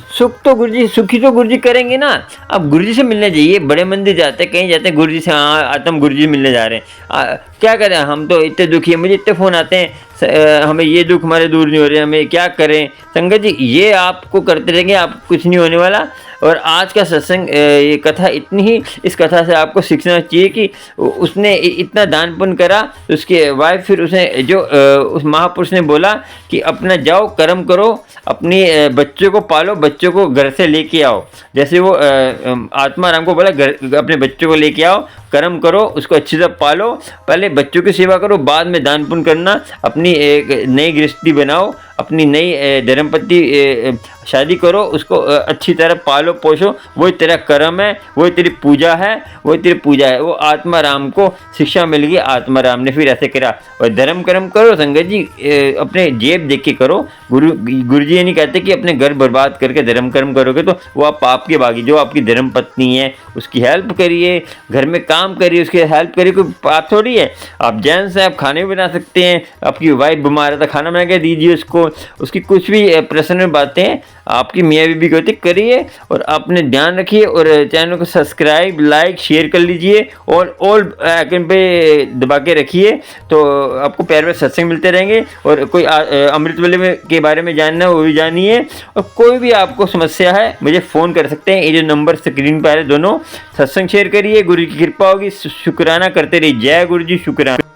सुखी तो गुरु जी करेंगे ना। अब गुरु जी से मिलने जाइए, बड़े मंदिर जाते हैं, कहीं जाते हैं गुरु जी से, हाँ आतम गुरु जी मिलने जा रहे हैं, क्या करें, हम तो इतने दुखी हैं, मुझे इतने फ़ोन आते हैं, हमें ये दुख हमारे दूर नहीं हो रहे, हमें क्या करें। संगत जी ये आपको करते रहेंगे, आप कुछ नहीं होने वाला। और आज का सत्संग, ये कथा इतनी ही, इस कथा से आपको सीखना चाहिए कि उसने इतना दान पुण्य करा, तो उसके वाइफ फिर उसने उस महापुरुष ने बोला कि अपना जाओ कर्म करो, अपनी बच्चों को पालो, बच्चों को घर से लेके आओ। जैसे वो आत्माराम को बोला अपने बच्चों को लेके आओ, कर्म करो, उसको अच्छी तरह पालो, पहले बच्चों की सेवा करो, बाद में दान पुण्य करना। अपनी एक नई गृहस्थी बनाओ, अपनी नई धर्मपत्नी शादी करो, उसको अच्छी तरह पालो पोषो, वही तेरा कर्म है, वही तेरी पूजा है, वो आत्माराम को शिक्षा मिल गई, आत्माराम ने फिर ऐसे करा। और धर्म कर्म करो संगत जी, अपने जेब देख के करो। गुरु जी ये नहीं कहते कि अपने घर बर्बाद करके धर्म कर्म करोगे तो वो आप पाप के भागी। जो आपकी धर्म पत्नी है उसकी हेल्प करिए, घर में काम करिए, उसकी हेल्प करिए, कोई पाप थोड़ी है। आप जेंट्स हैं, आप खाने भी बना सकते हैं, आपकी वाइफ बीमार है तो खाना बना के दीजिए उसको, उसकी कुछ भी पर्सनल बातें आपकी मियाँ बीबी को होती करिए। और अपने ध्यान रखिए और चैनल को सब्सक्राइब, लाइक, शेयर कर लीजिए और ऑल आइकन पे दबा के रखिए, तो आपको प्यार में सत्संग मिलते रहेंगे। और कोई अमृत वेले के बारे में जानना है वो भी जानिए। और कोई भी आपको समस्या है मुझे फ़ोन कर सकते हैं, ये जो नंबर स्क्रीन पर है दोनों। सत्संग शेयर करिए, गुरु की कृपा होगी, शुक्राना करते रहिए। जय गुरु जी, शुक्राना।